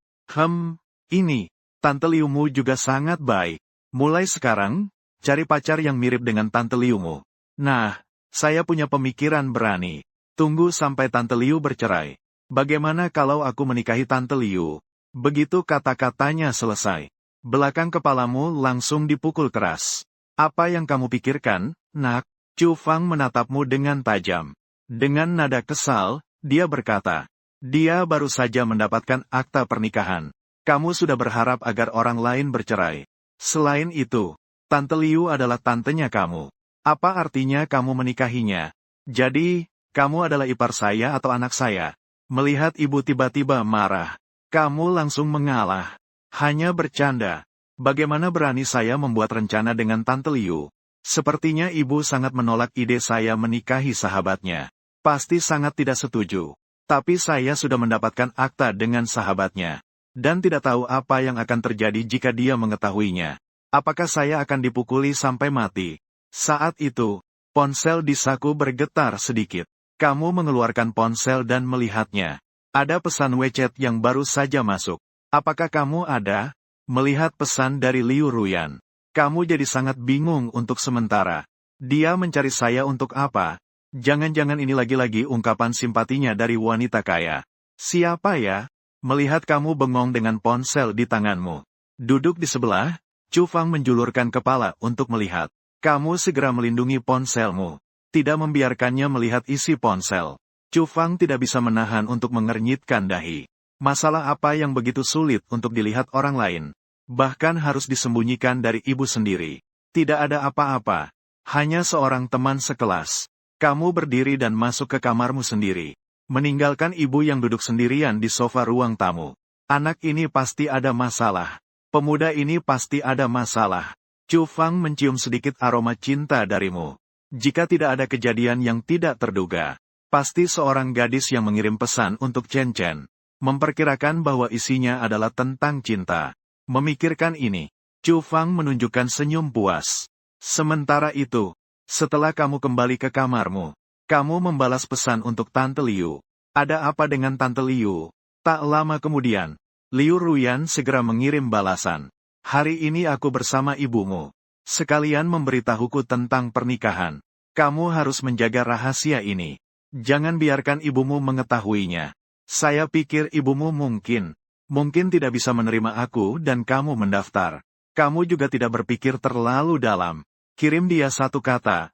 Ini. Tante Liumu juga sangat baik. Mulai sekarang, cari pacar yang mirip dengan Tante Liumu. Nah, saya punya pemikiran berani. Tunggu sampai Tante Liu bercerai. Bagaimana kalau aku menikahi Tante Liu? Begitu kata-katanya selesai, belakang kepalamu langsung dipukul keras. Apa yang kamu pikirkan, nak? Chu Fang menatapmu dengan tajam. Dengan nada kesal, dia berkata, dia baru saja mendapatkan akta pernikahan. Kamu sudah berharap agar orang lain bercerai. Selain itu, Tante Liu adalah tantenya kamu. Apa artinya kamu menikahinya? Jadi, kamu adalah ipar saya atau anak saya? Melihat ibu tiba-tiba marah, kamu langsung mengalah. Hanya bercanda. Bagaimana berani saya membuat rencana dengan Tante Liu? Sepertinya ibu sangat menolak ide saya menikahi sahabatnya. Pasti sangat tidak setuju. Tapi saya sudah mendapatkan akta dengan sahabatnya. Dan tidak tahu apa yang akan terjadi jika dia mengetahuinya. Apakah saya akan dipukuli sampai mati? Saat itu, ponsel di saku bergetar sedikit. Kamu mengeluarkan ponsel dan melihatnya. Ada pesan WeChat yang baru saja masuk. Apakah kamu ada? Melihat pesan dari Liu Ruyan. Kamu jadi sangat bingung untuk sementara. Dia mencari saya untuk apa? Jangan-jangan ini lagi-lagi ungkapan simpatinya dari wanita kaya. Siapa ya? Melihat kamu bengong dengan ponsel di tanganmu. Duduk di sebelah, Chu Fang menjulurkan kepala untuk melihat. Kamu segera melindungi ponselmu. Tidak membiarkannya melihat isi ponsel. Chu Fang tidak bisa menahan untuk mengernyitkan dahi. Masalah apa yang begitu sulit untuk dilihat orang lain? Bahkan harus disembunyikan dari ibu sendiri. Tidak ada apa-apa. Hanya seorang teman sekelas. Kamu berdiri dan masuk ke kamarmu sendiri. Meninggalkan ibu yang duduk sendirian di sofa ruang tamu. Anak ini pasti ada masalah. Pemuda ini pasti ada masalah. Chu Fang mencium sedikit aroma cinta darimu. Jika tidak ada kejadian yang tidak terduga, pasti seorang gadis yang mengirim pesan untuk Chen Chen. Memperkirakan bahwa isinya adalah tentang cinta. Memikirkan ini, Chu Fang menunjukkan senyum puas. Sementara itu, setelah kamu kembali ke kamarmu, kamu membalas pesan untuk Tante Liu. Ada apa dengan Tante Liu? Tak lama kemudian, Liu Ruyan segera mengirim balasan. Hari ini aku bersama ibumu. Sekalian memberitahuku tentang pernikahan. Kamu harus menjaga rahasia ini. Jangan biarkan ibumu mengetahuinya. Saya pikir ibumu mungkin tidak bisa menerima aku dan kamu mendaftar. Kamu juga tidak berpikir terlalu dalam. Kirim dia satu kata,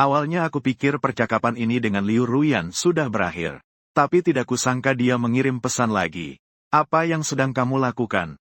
Awalnya aku pikir percakapan ini dengan Liu Ruyan sudah berakhir. Tapi tidak kusangka dia mengirim pesan lagi. Apa yang sedang kamu lakukan?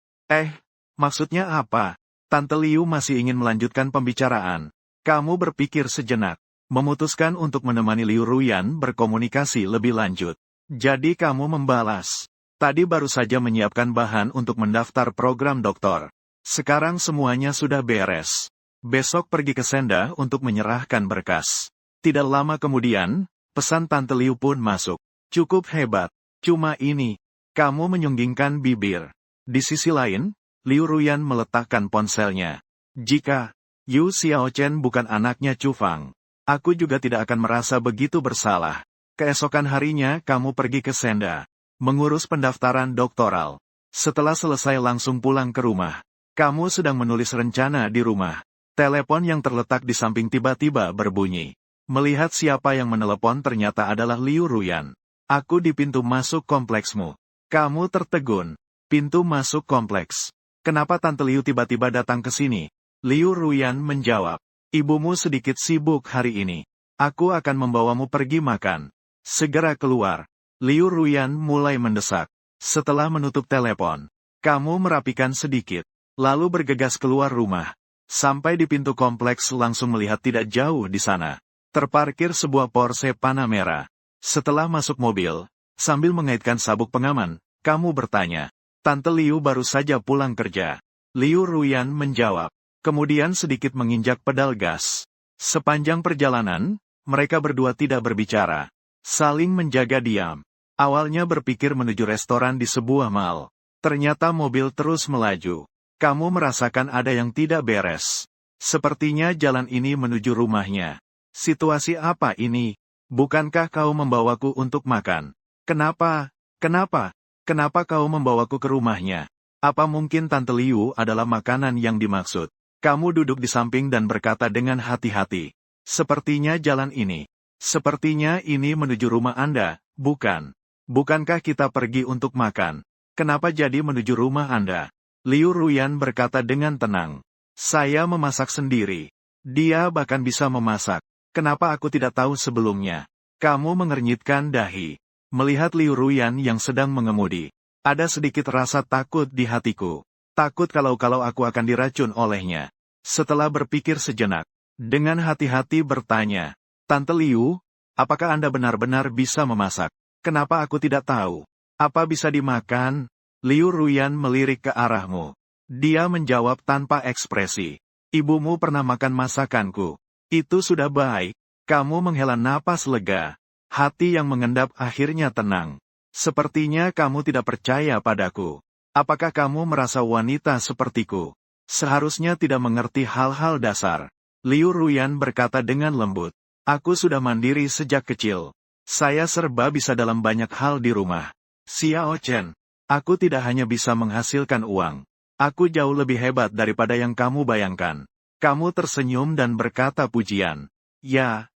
Maksudnya apa? Tante Liu masih ingin melanjutkan pembicaraan. Kamu berpikir sejenak. Memutuskan untuk menemani Liu Ruyan berkomunikasi lebih lanjut. Jadi kamu membalas. Tadi baru saja menyiapkan bahan untuk mendaftar program doktor. Sekarang semuanya sudah beres. Besok pergi ke Senda untuk menyerahkan berkas. Tidak lama kemudian, pesan Tante Liu pun masuk. Cukup hebat. Cuma ini. Kamu menyunggingkan bibir. Di sisi lain, Liu Ruyan meletakkan ponselnya. Jika Yu Xiaochen bukan anaknya Chu Fang, aku juga tidak akan merasa begitu bersalah. Keesokan harinya kamu pergi ke Senda. Mengurus pendaftaran doktoral. Setelah selesai langsung pulang ke rumah. Kamu sedang menulis rencana di rumah. Telepon yang terletak di samping tiba-tiba berbunyi. Melihat siapa yang menelepon ternyata adalah Liu Ruyan. Aku di pintu masuk kompleksmu. Kamu tertegun. Pintu masuk kompleks. Kenapa Tante Liu tiba-tiba datang ke sini? Liu Ruyan menjawab. Ibumu sedikit sibuk hari ini. Aku akan membawamu pergi makan. Segera keluar. Liu Ruyan mulai mendesak. Setelah menutup telepon, kamu merapikan sedikit. Lalu bergegas keluar rumah. Sampai di pintu kompleks langsung melihat tidak jauh di sana. Terparkir sebuah Porsche Panamera. Setelah masuk mobil, sambil mengaitkan sabuk pengaman, kamu bertanya. Tante Liu baru saja pulang kerja. Liu Ruyan menjawab. Kemudian sedikit menginjak pedal gas. Sepanjang perjalanan, mereka berdua tidak berbicara. Saling menjaga diam. Awalnya berpikir menuju restoran di sebuah mall. Ternyata mobil terus melaju. Kamu merasakan ada yang tidak beres. Sepertinya jalan ini menuju rumahnya. Situasi apa ini? Bukankah kau membawaku untuk makan? Kenapa? Kenapa? Kenapa kau membawaku ke rumahnya? Apa mungkin Tante Liu adalah makanan yang dimaksud? Kamu duduk di samping dan berkata dengan hati-hati. Sepertinya jalan ini. Sepertinya ini menuju rumah Anda, bukan? Bukankah kita pergi untuk makan? Kenapa jadi menuju rumah Anda? Liu Ruyan berkata dengan tenang. Saya memasak sendiri. Dia bahkan bisa memasak. Kenapa aku tidak tahu sebelumnya? Kamu mengernyitkan dahi. Melihat Liu Ruyan yang sedang mengemudi. Ada sedikit rasa takut di hatiku. Takut kalau aku akan diracun olehnya. Setelah berpikir sejenak, dengan hati-hati bertanya, Tante Liu, apakah Anda benar-benar bisa memasak? Kenapa aku tidak tahu? Apa bisa dimakan? Liu Ruyan melirik ke arahmu. Dia menjawab tanpa ekspresi. Ibumu pernah makan masakanku. Itu sudah baik. Kamu menghela napas lega. Hati yang mengendap akhirnya tenang. Sepertinya kamu tidak percaya padaku. Apakah kamu merasa wanita sepertiku? Seharusnya tidak mengerti hal-hal dasar. Liu Ruyan berkata dengan lembut. Aku sudah mandiri sejak kecil. Saya serba bisa dalam banyak hal di rumah. Xiao Chen, aku tidak hanya bisa menghasilkan uang. Aku jauh lebih hebat daripada yang kamu bayangkan. Kamu tersenyum dan berkata pujian. Ya,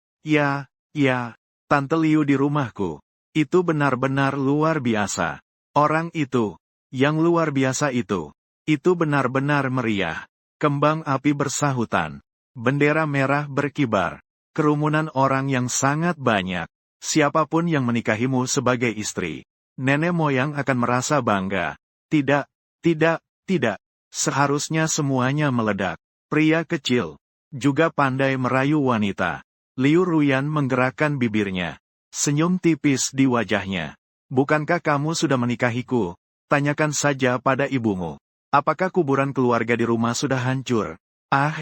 Tante Liu di rumahku. Itu benar-benar luar biasa. Orang itu, yang luar biasa itu benar-benar meriah. Kembang api bersahutan. Bendera merah berkibar. Kerumunan orang yang sangat banyak. Siapapun yang menikahimu sebagai istri. Nenek moyang akan merasa bangga. Tidak. Seharusnya semuanya meledak. Pria kecil. Juga pandai merayu wanita. Liu Ruyan menggerakkan bibirnya. Senyum tipis di wajahnya. Bukankah kamu sudah menikahiku? Tanyakan saja pada ibumu. Apakah kuburan keluarga di rumah sudah hancur?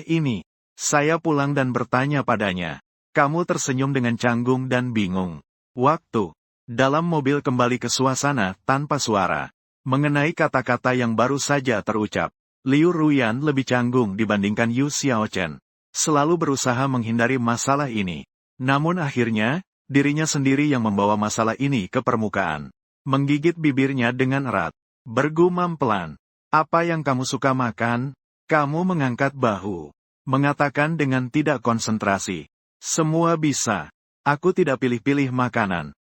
Ini. Saya pulang dan bertanya padanya. Kamu tersenyum dengan canggung dan bingung. Waktu. Dalam mobil kembali ke suasana tanpa suara. Mengenai kata-kata yang baru saja terucap. Liu Ruyan lebih canggung dibandingkan Yu Xiaochen. Selalu berusaha menghindari masalah ini. Namun akhirnya, dirinya sendiri yang membawa masalah ini ke permukaan. Menggigit bibirnya dengan erat. Bergumam pelan. Apa yang kamu suka makan? Kamu mengangkat bahu. Mengatakan dengan tidak konsentrasi. Semua bisa. Aku tidak pilih-pilih makanan.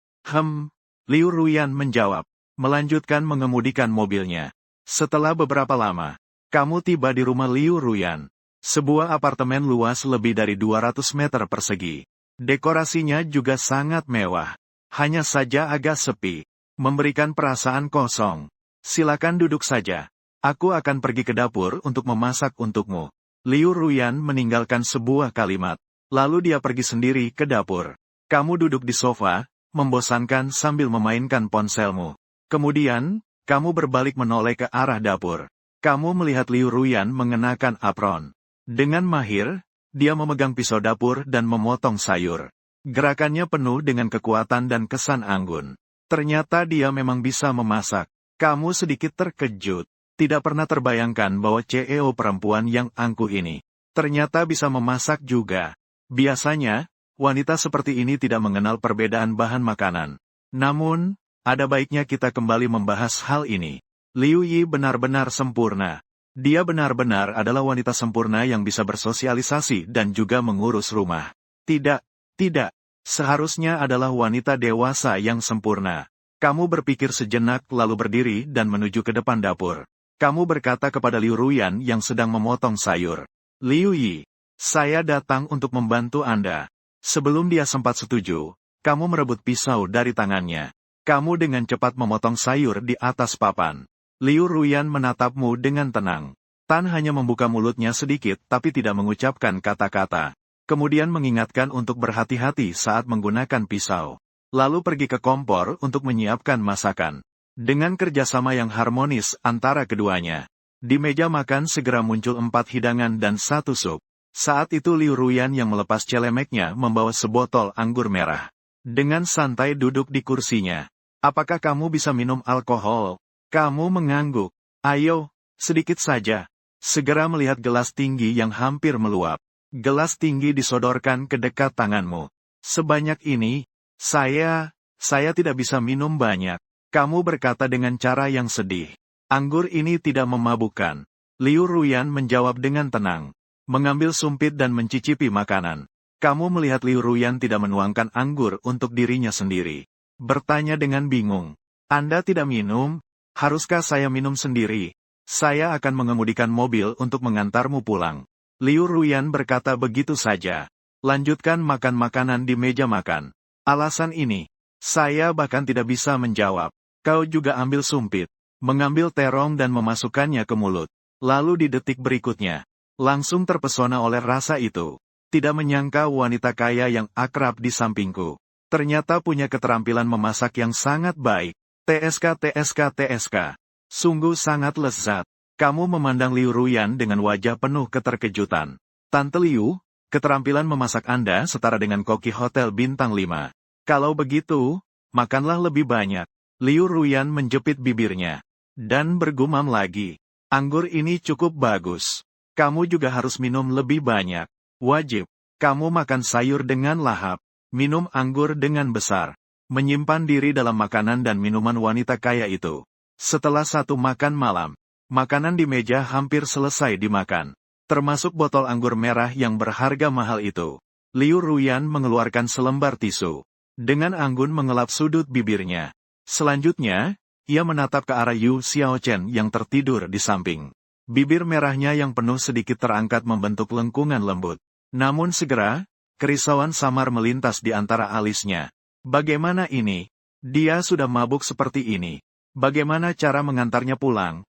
Liu Ruyan menjawab. Melanjutkan mengemudikan mobilnya. Setelah beberapa lama, kamu tiba di rumah Liu Ruyan. Sebuah apartemen luas lebih dari 200 meter persegi. Dekorasinya juga sangat mewah. Hanya saja agak sepi. Memberikan perasaan kosong. Silakan duduk saja. Aku akan pergi ke dapur untuk memasak untukmu. Liu Ruyan meninggalkan sebuah kalimat. Lalu dia pergi sendiri ke dapur. Kamu duduk di sofa, membosankan sambil memainkan ponselmu. Kemudian, kamu berbalik menoleh ke arah dapur. Kamu melihat Liu Ruyan mengenakan apron. Dengan mahir, dia memegang pisau dapur dan memotong sayur. Gerakannya penuh dengan kekuatan dan kesan anggun. Ternyata dia memang bisa memasak. Kamu sedikit terkejut. Tidak pernah terbayangkan bahwa CEO perempuan yang angkuh ini ternyata bisa memasak juga. Biasanya, wanita seperti ini tidak mengenal perbedaan bahan makanan. Namun, ada baiknya kita kembali membahas hal ini. Liu Yi benar-benar sempurna. Dia benar-benar adalah wanita sempurna yang bisa bersosialisasi dan juga mengurus rumah. Tidak. Seharusnya adalah wanita dewasa yang sempurna. Kamu berpikir sejenak lalu berdiri dan menuju ke depan dapur. Kamu berkata kepada Liu Ruyan yang sedang memotong sayur. Liu Yi, saya datang untuk membantu Anda. Sebelum dia sempat setuju, kamu merebut pisau dari tangannya. Kamu dengan cepat memotong sayur di atas papan. Liu Ruyan menatapmu dengan tenang. Tan hanya membuka mulutnya sedikit tapi tidak mengucapkan kata-kata. Kemudian mengingatkan untuk berhati-hati saat menggunakan pisau. Lalu pergi ke kompor untuk menyiapkan masakan. Dengan kerjasama yang harmonis antara keduanya. Di meja makan segera muncul 4 hidangan dan 1 sup. Saat itu Liu Ruyan yang melepas celemeknya membawa sebotol anggur merah. Dengan santai duduk di kursinya. Apakah kamu bisa minum alkohol? Kamu mengangguk. Ayo, sedikit saja. Segera melihat gelas tinggi yang hampir meluap. Gelas tinggi disodorkan ke dekat tanganmu. Sebanyak ini, saya tidak bisa minum banyak. Kamu berkata dengan cara yang sedih. Anggur ini tidak memabukkan. Liu Ruyan menjawab dengan tenang. Mengambil sumpit dan mencicipi makanan. Kamu melihat Liu Ruyan tidak menuangkan anggur untuk dirinya sendiri. Bertanya dengan bingung. Anda tidak minum? Haruskah saya minum sendiri? Saya akan mengemudikan mobil untuk mengantarmu pulang. Liu Ruyan berkata begitu saja. Lanjutkan makan makanan di meja makan. Alasan ini, saya bahkan tidak bisa menjawab. Kau juga ambil sumpit, mengambil terong dan memasukkannya ke mulut. Lalu di detik berikutnya, langsung terpesona oleh rasa itu. Tidak menyangka wanita kaya yang akrab di sampingku. Ternyata punya keterampilan memasak yang sangat baik. TSK TSK TSK. Sungguh sangat lezat. Kamu memandang Liu Ruyan dengan wajah penuh keterkejutan. Tante Liu, keterampilan memasak Anda setara dengan koki hotel bintang 5. Kalau begitu, makanlah lebih banyak. Liu Ruyan menjepit bibirnya. Dan bergumam lagi. Anggur ini cukup bagus. Kamu juga harus minum lebih banyak. Wajib. Kamu makan sayur dengan lahap. Minum anggur dengan besar. Menyimpan diri dalam makanan dan minuman wanita kaya itu. Setelah satu makan malam, makanan di meja hampir selesai dimakan. Termasuk botol anggur merah yang berharga mahal itu. Liu Ruyan mengeluarkan selembar tisu. Dengan anggun mengelap sudut bibirnya. Selanjutnya, ia menatap ke arah Yu Xiaochen yang tertidur di samping. Bibir merahnya yang penuh sedikit terangkat membentuk lengkungan lembut. Namun segera, kerisauan samar melintas di antara alisnya. Bagaimana ini? Dia sudah mabuk seperti ini. Bagaimana cara mengantarnya pulang?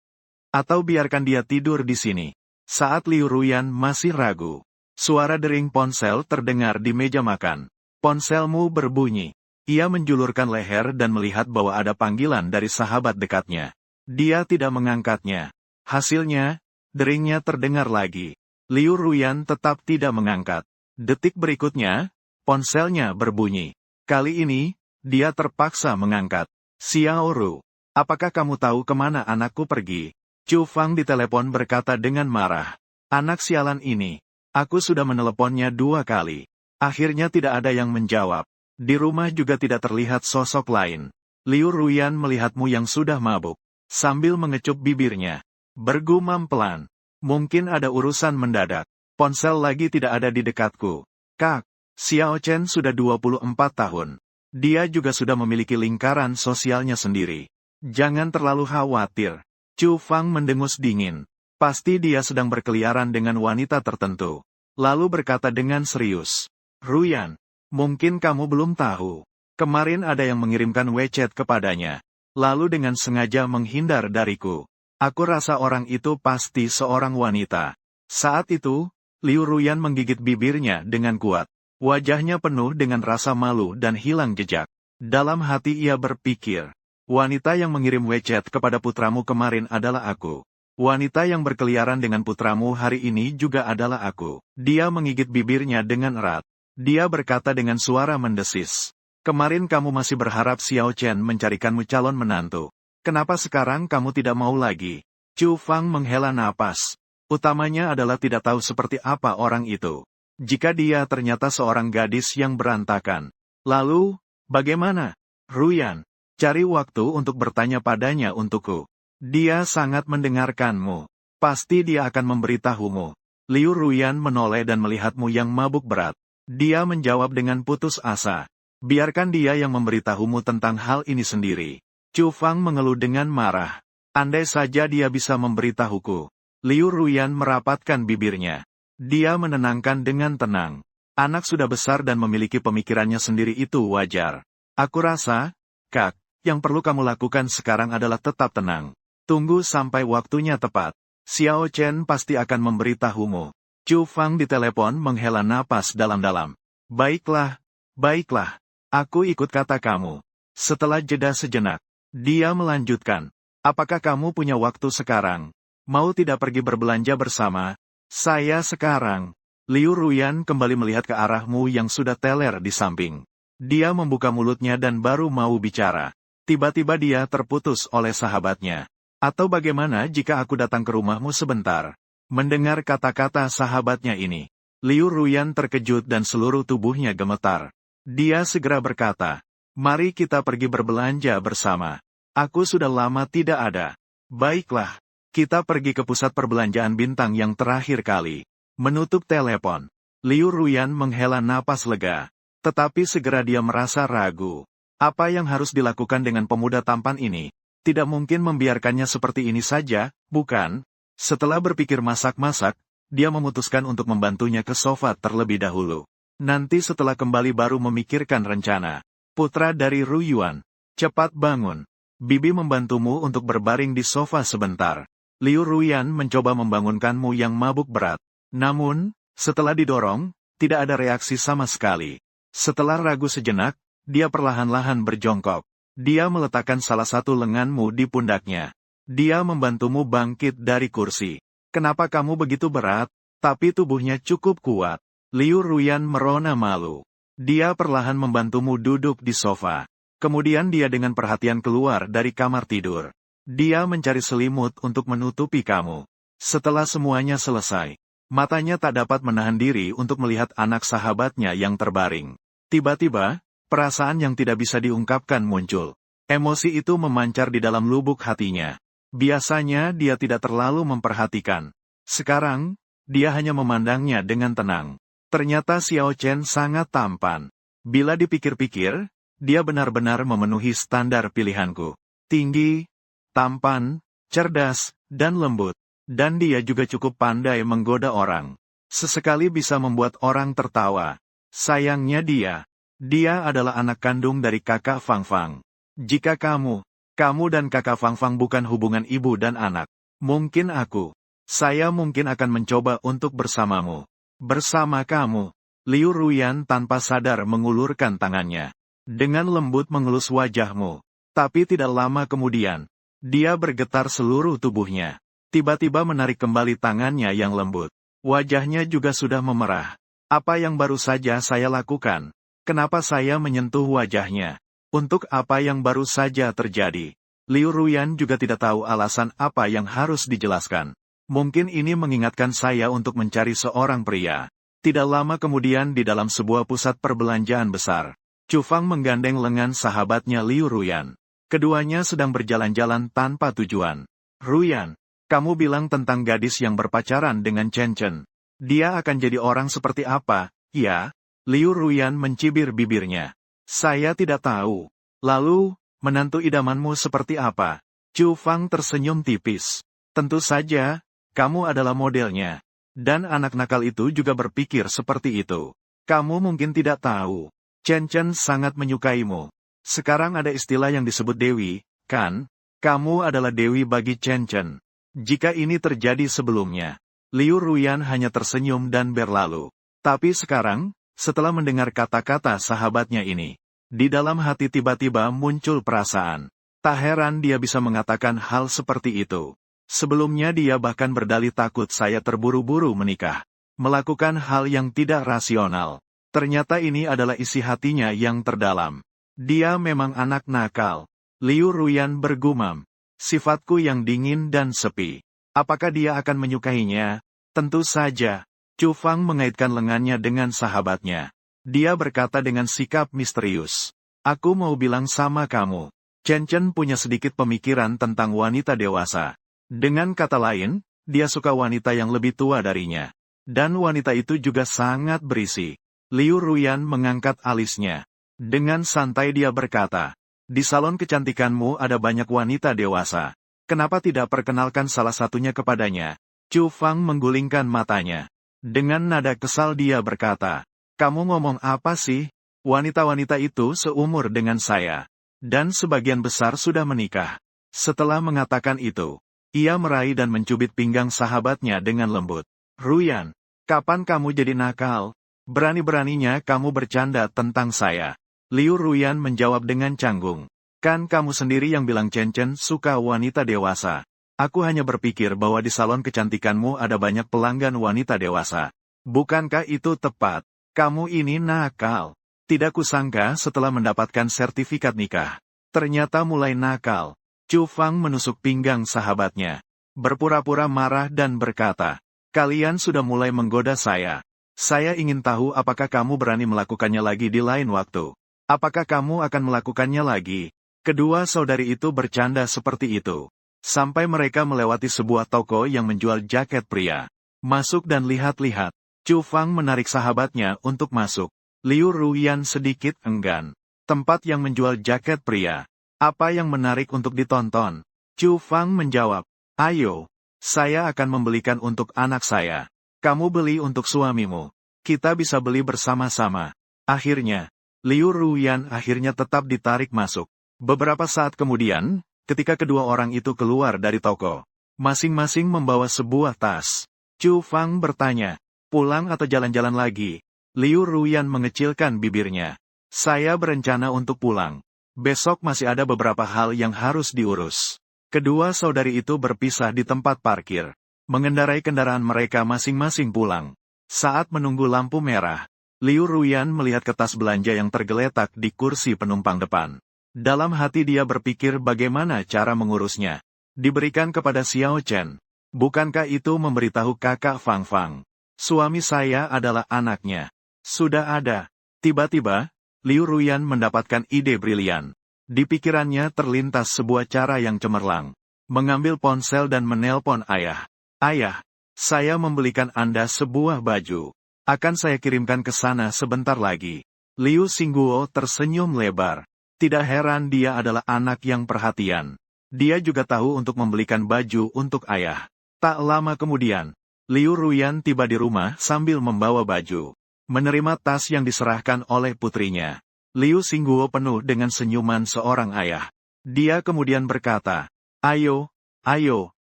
Atau biarkan dia tidur di sini? Saat Liu Ruyan masih ragu, suara dering ponsel terdengar di meja makan. Ponselmu berbunyi. Ia menjulurkan leher dan melihat bahwa ada panggilan dari sahabat dekatnya. Dia tidak mengangkatnya. Hasilnya, deringnya terdengar lagi. Liu Ruyan tetap tidak mengangkat. Detik berikutnya, ponselnya berbunyi. Kali ini, dia terpaksa mengangkat. Xiao Ru, apakah kamu tahu kemana anakku pergi? Chu Fang ditelepon berkata dengan marah. Anak sialan ini, aku sudah meneleponnya 2 kali. Akhirnya tidak ada yang menjawab. Di rumah juga tidak terlihat sosok lain. Liu Ruyan melihatmu yang sudah mabuk. Sambil mengecup bibirnya. Bergumam pelan. Mungkin ada urusan mendadak. Ponsel lagi tidak ada di dekatku. Kak, Xiao Chen sudah 24 tahun. Dia juga sudah memiliki lingkaran sosialnya sendiri. Jangan terlalu khawatir. Chu Fang mendengus dingin. Pasti dia sedang berkeliaran dengan wanita tertentu. Lalu berkata dengan serius. Ruyan, mungkin kamu belum tahu. Kemarin ada yang mengirimkan WeChat kepadanya. Lalu dengan sengaja menghindar dariku. Aku rasa orang itu pasti seorang wanita. Saat itu, Liu Ruyan menggigit bibirnya dengan kuat. Wajahnya penuh dengan rasa malu dan hilang jejak. Dalam hati ia berpikir, wanita yang mengirim WeChat kepada putramu kemarin adalah aku. Wanita yang berkeliaran dengan putramu hari ini juga adalah aku. Dia menggigit bibirnya dengan erat. Dia berkata dengan suara mendesis. Kemarin kamu masih berharap Xiao Chen mencarikanmu calon menantu. Kenapa sekarang kamu tidak mau lagi? Chu Fang menghela napas. Utamanya adalah tidak tahu seperti apa orang itu. Jika dia ternyata seorang gadis yang berantakan. Lalu, bagaimana? Ruyan, cari waktu untuk bertanya padanya untukku. Dia sangat mendengarkanmu. Pasti dia akan memberitahumu. Liu Ruyan menoleh dan melihatmu yang mabuk berat. Dia menjawab dengan putus asa. Biarkan dia yang memberitahumu tentang hal ini sendiri. Chu Fang mengeluh dengan marah. Andai saja dia bisa memberitahuku. Liu Ruyan merapatkan bibirnya. Dia menenangkan dengan tenang. Anak sudah besar dan memiliki pemikirannya sendiri itu wajar. Aku rasa, Kak, yang perlu kamu lakukan sekarang adalah tetap tenang. Tunggu sampai waktunya tepat. Xiao Chen pasti akan memberitahumu. Chu Fang ditelepon menghela napas dalam-dalam. Baiklah, baiklah. Aku ikut kata kamu. Setelah jeda sejenak, dia melanjutkan. Apakah kamu punya waktu sekarang? Mau tidak pergi berbelanja bersama? Saya sekarang. Liu Ruyan kembali melihat ke arahmu yang sudah teler di samping. Dia membuka mulutnya dan baru mau bicara. Tiba-tiba dia terputus oleh sahabatnya. Atau bagaimana jika aku datang ke rumahmu sebentar? Mendengar kata-kata sahabatnya ini, Liu Ruyan terkejut dan seluruh tubuhnya gemetar. Dia segera berkata, mari kita pergi berbelanja bersama. Aku sudah lama tidak ada. Baiklah, kita pergi ke pusat perbelanjaan bintang yang terakhir kali. Menutup telepon, Liu Ruyan menghela napas lega. Tetapi segera dia merasa ragu. Apa yang harus dilakukan dengan pemuda tampan ini? Tidak mungkin membiarkannya seperti ini saja, bukan? Setelah berpikir masak-masak, dia memutuskan untuk membantunya ke sofa terlebih dahulu. Nanti setelah kembali baru memikirkan rencana. Putra dari Ruyuan, cepat bangun. Bibi membantumu untuk berbaring di sofa sebentar. Liu Ruyan mencoba membangunkanmu yang mabuk berat. Namun, setelah didorong, tidak ada reaksi sama sekali. Setelah ragu sejenak, dia perlahan-lahan berjongkok. Dia meletakkan salah satu lenganmu di pundaknya. Dia membantumu bangkit dari kursi. Kenapa kamu begitu berat? Tapi tubuhnya cukup kuat. Liu Ruyan merona malu. Dia perlahan membantumu duduk di sofa. Kemudian dia dengan perhatian keluar dari kamar tidur. Dia mencari selimut untuk menutupi kamu. Setelah semuanya selesai, matanya tak dapat menahan diri untuk melihat anak sahabatnya yang terbaring. Tiba-tiba, perasaan yang tidak bisa diungkapkan muncul. Emosi itu memancar di dalam lubuk hatinya. Biasanya dia tidak terlalu memperhatikan. Sekarang, dia hanya memandangnya dengan tenang. Ternyata Xiao Chen sangat tampan. Bila dipikir-pikir, dia benar-benar memenuhi standar pilihanku. Tinggi, tampan, cerdas, dan lembut. Dan dia juga cukup pandai menggoda orang. Sesekali bisa membuat orang tertawa. Sayangnya dia adalah anak kandung dari kakak Fang Fang. Jika kamu dan kakak Fang Fang bukan hubungan ibu dan anak, mungkin saya mungkin akan mencoba untuk bersamamu. Bersama kamu. Liu Ruyan tanpa sadar mengulurkan tangannya. Dengan lembut mengelus wajahmu. Tapi tidak lama kemudian, dia bergetar seluruh tubuhnya. Tiba-tiba menarik kembali tangannya yang lembut. Wajahnya juga sudah memerah. Apa yang baru saja saya lakukan? Kenapa saya menyentuh wajahnya? Untuk apa yang baru saja terjadi? Liu Ruyan juga tidak tahu alasan apa yang harus dijelaskan. Mungkin ini mengingatkan saya untuk mencari seorang pria. Tidak lama kemudian di dalam sebuah pusat perbelanjaan besar, Chu Fang menggandeng lengan sahabatnya Liu Ruyan. Keduanya sedang berjalan-jalan tanpa tujuan. Ruyan, kamu bilang tentang gadis yang berpacaran dengan Chen Chen. Dia akan jadi orang seperti apa, ya? Liu Ruyan mencibir bibirnya. Saya tidak tahu. Lalu, menantu idamanmu seperti apa? Chu Fang tersenyum tipis. Tentu saja, kamu adalah modelnya. Dan anak nakal itu juga berpikir seperti itu. Kamu mungkin tidak tahu. Chen Chen sangat menyukaimu. Sekarang ada istilah yang disebut Dewi, kan? Kamu adalah Dewi bagi Chen Chen. Jika ini terjadi sebelumnya, Liu Ruyan hanya tersenyum dan berlalu. Tapi sekarang, setelah mendengar kata-kata sahabatnya ini, di dalam hati tiba-tiba muncul perasaan. Tak heran dia bisa mengatakan hal seperti itu. Sebelumnya dia bahkan berdalih takut saya terburu-buru menikah. Melakukan hal yang tidak rasional. Ternyata ini adalah isi hatinya yang terdalam. Dia memang anak nakal. Liu Ruyan bergumam. Sifatku yang dingin dan sepi. Apakah dia akan menyukainya? Tentu saja. Chu Fang mengaitkan lengannya dengan sahabatnya. Dia berkata dengan sikap misterius. Aku mau bilang sama kamu. Chen Chen punya sedikit pemikiran tentang wanita dewasa. Dengan kata lain, dia suka wanita yang lebih tua darinya. Dan wanita itu juga sangat berisi. Liu Ruyan mengangkat alisnya. Dengan santai dia berkata, di salon kecantikanmu ada banyak wanita dewasa. Kenapa tidak perkenalkan salah satunya kepadanya? Chu Fang menggulingkan matanya. Dengan nada kesal dia berkata, kamu ngomong apa sih? Wanita-wanita itu seumur dengan saya. Dan sebagian besar sudah menikah. Setelah mengatakan itu, ia meraih dan mencubit pinggang sahabatnya dengan lembut. Ruyan, kapan kamu jadi nakal? Berani-beraninya kamu bercanda tentang saya. Liu Ruyan menjawab dengan canggung. Kan kamu sendiri yang bilang Chen Chen suka wanita dewasa. Aku hanya berpikir bahwa di salon kecantikanmu ada banyak pelanggan wanita dewasa. Bukankah itu tepat? Kamu ini nakal. Tidak kusangka setelah mendapatkan sertifikat nikah. Ternyata mulai nakal. Chu Fang menusuk pinggang sahabatnya. Berpura-pura marah dan berkata, kalian sudah mulai menggoda saya. Saya ingin tahu apakah kamu berani melakukannya lagi di lain waktu. Apakah kamu akan melakukannya lagi? Kedua saudari itu bercanda seperti itu. Sampai mereka melewati sebuah toko yang menjual jaket pria. Masuk dan lihat-lihat. Chu Fang menarik sahabatnya untuk masuk. Liu Ruyan sedikit enggan. Tempat yang menjual jaket pria. Apa yang menarik untuk ditonton? Chu Fang menjawab, ayo, saya akan membelikan untuk anak saya. Kamu beli untuk suamimu. Kita bisa beli bersama-sama. Akhirnya, Liu Ruyan akhirnya tetap ditarik masuk. Beberapa saat kemudian, ketika kedua orang itu keluar dari toko, masing-masing membawa sebuah tas. Chu Fang bertanya, pulang atau jalan-jalan lagi? Liu Ruyan mengecilkan bibirnya. Saya berencana untuk pulang. Besok masih ada beberapa hal yang harus diurus. Kedua saudari itu berpisah di tempat parkir. Mengendarai kendaraan mereka masing-masing pulang. Saat menunggu lampu merah, Liu Ruyan melihat kertas belanja yang tergeletak di kursi penumpang depan. Dalam hati dia berpikir bagaimana cara mengurusnya. Diberikan kepada Xiao Chen. Bukankah itu memberitahu kakak Fang Fang? Suami saya adalah anaknya. Sudah ada. Tiba-tiba, Liu Ruyan mendapatkan ide brilian. Di pikirannya terlintas sebuah cara yang cemerlang. Mengambil ponsel dan menelpon ayah. Ayah, saya membelikan Anda sebuah baju. Akan saya kirimkan ke sana sebentar lagi. Liu Xingguo tersenyum lebar. Tidak heran dia adalah anak yang perhatian. Dia juga tahu untuk membelikan baju untuk ayah. Tak lama kemudian, Liu Ruyan tiba di rumah sambil membawa baju. Menerima tas yang diserahkan oleh putrinya. Liu Xingguo penuh dengan senyuman seorang ayah. Dia kemudian berkata, ayo,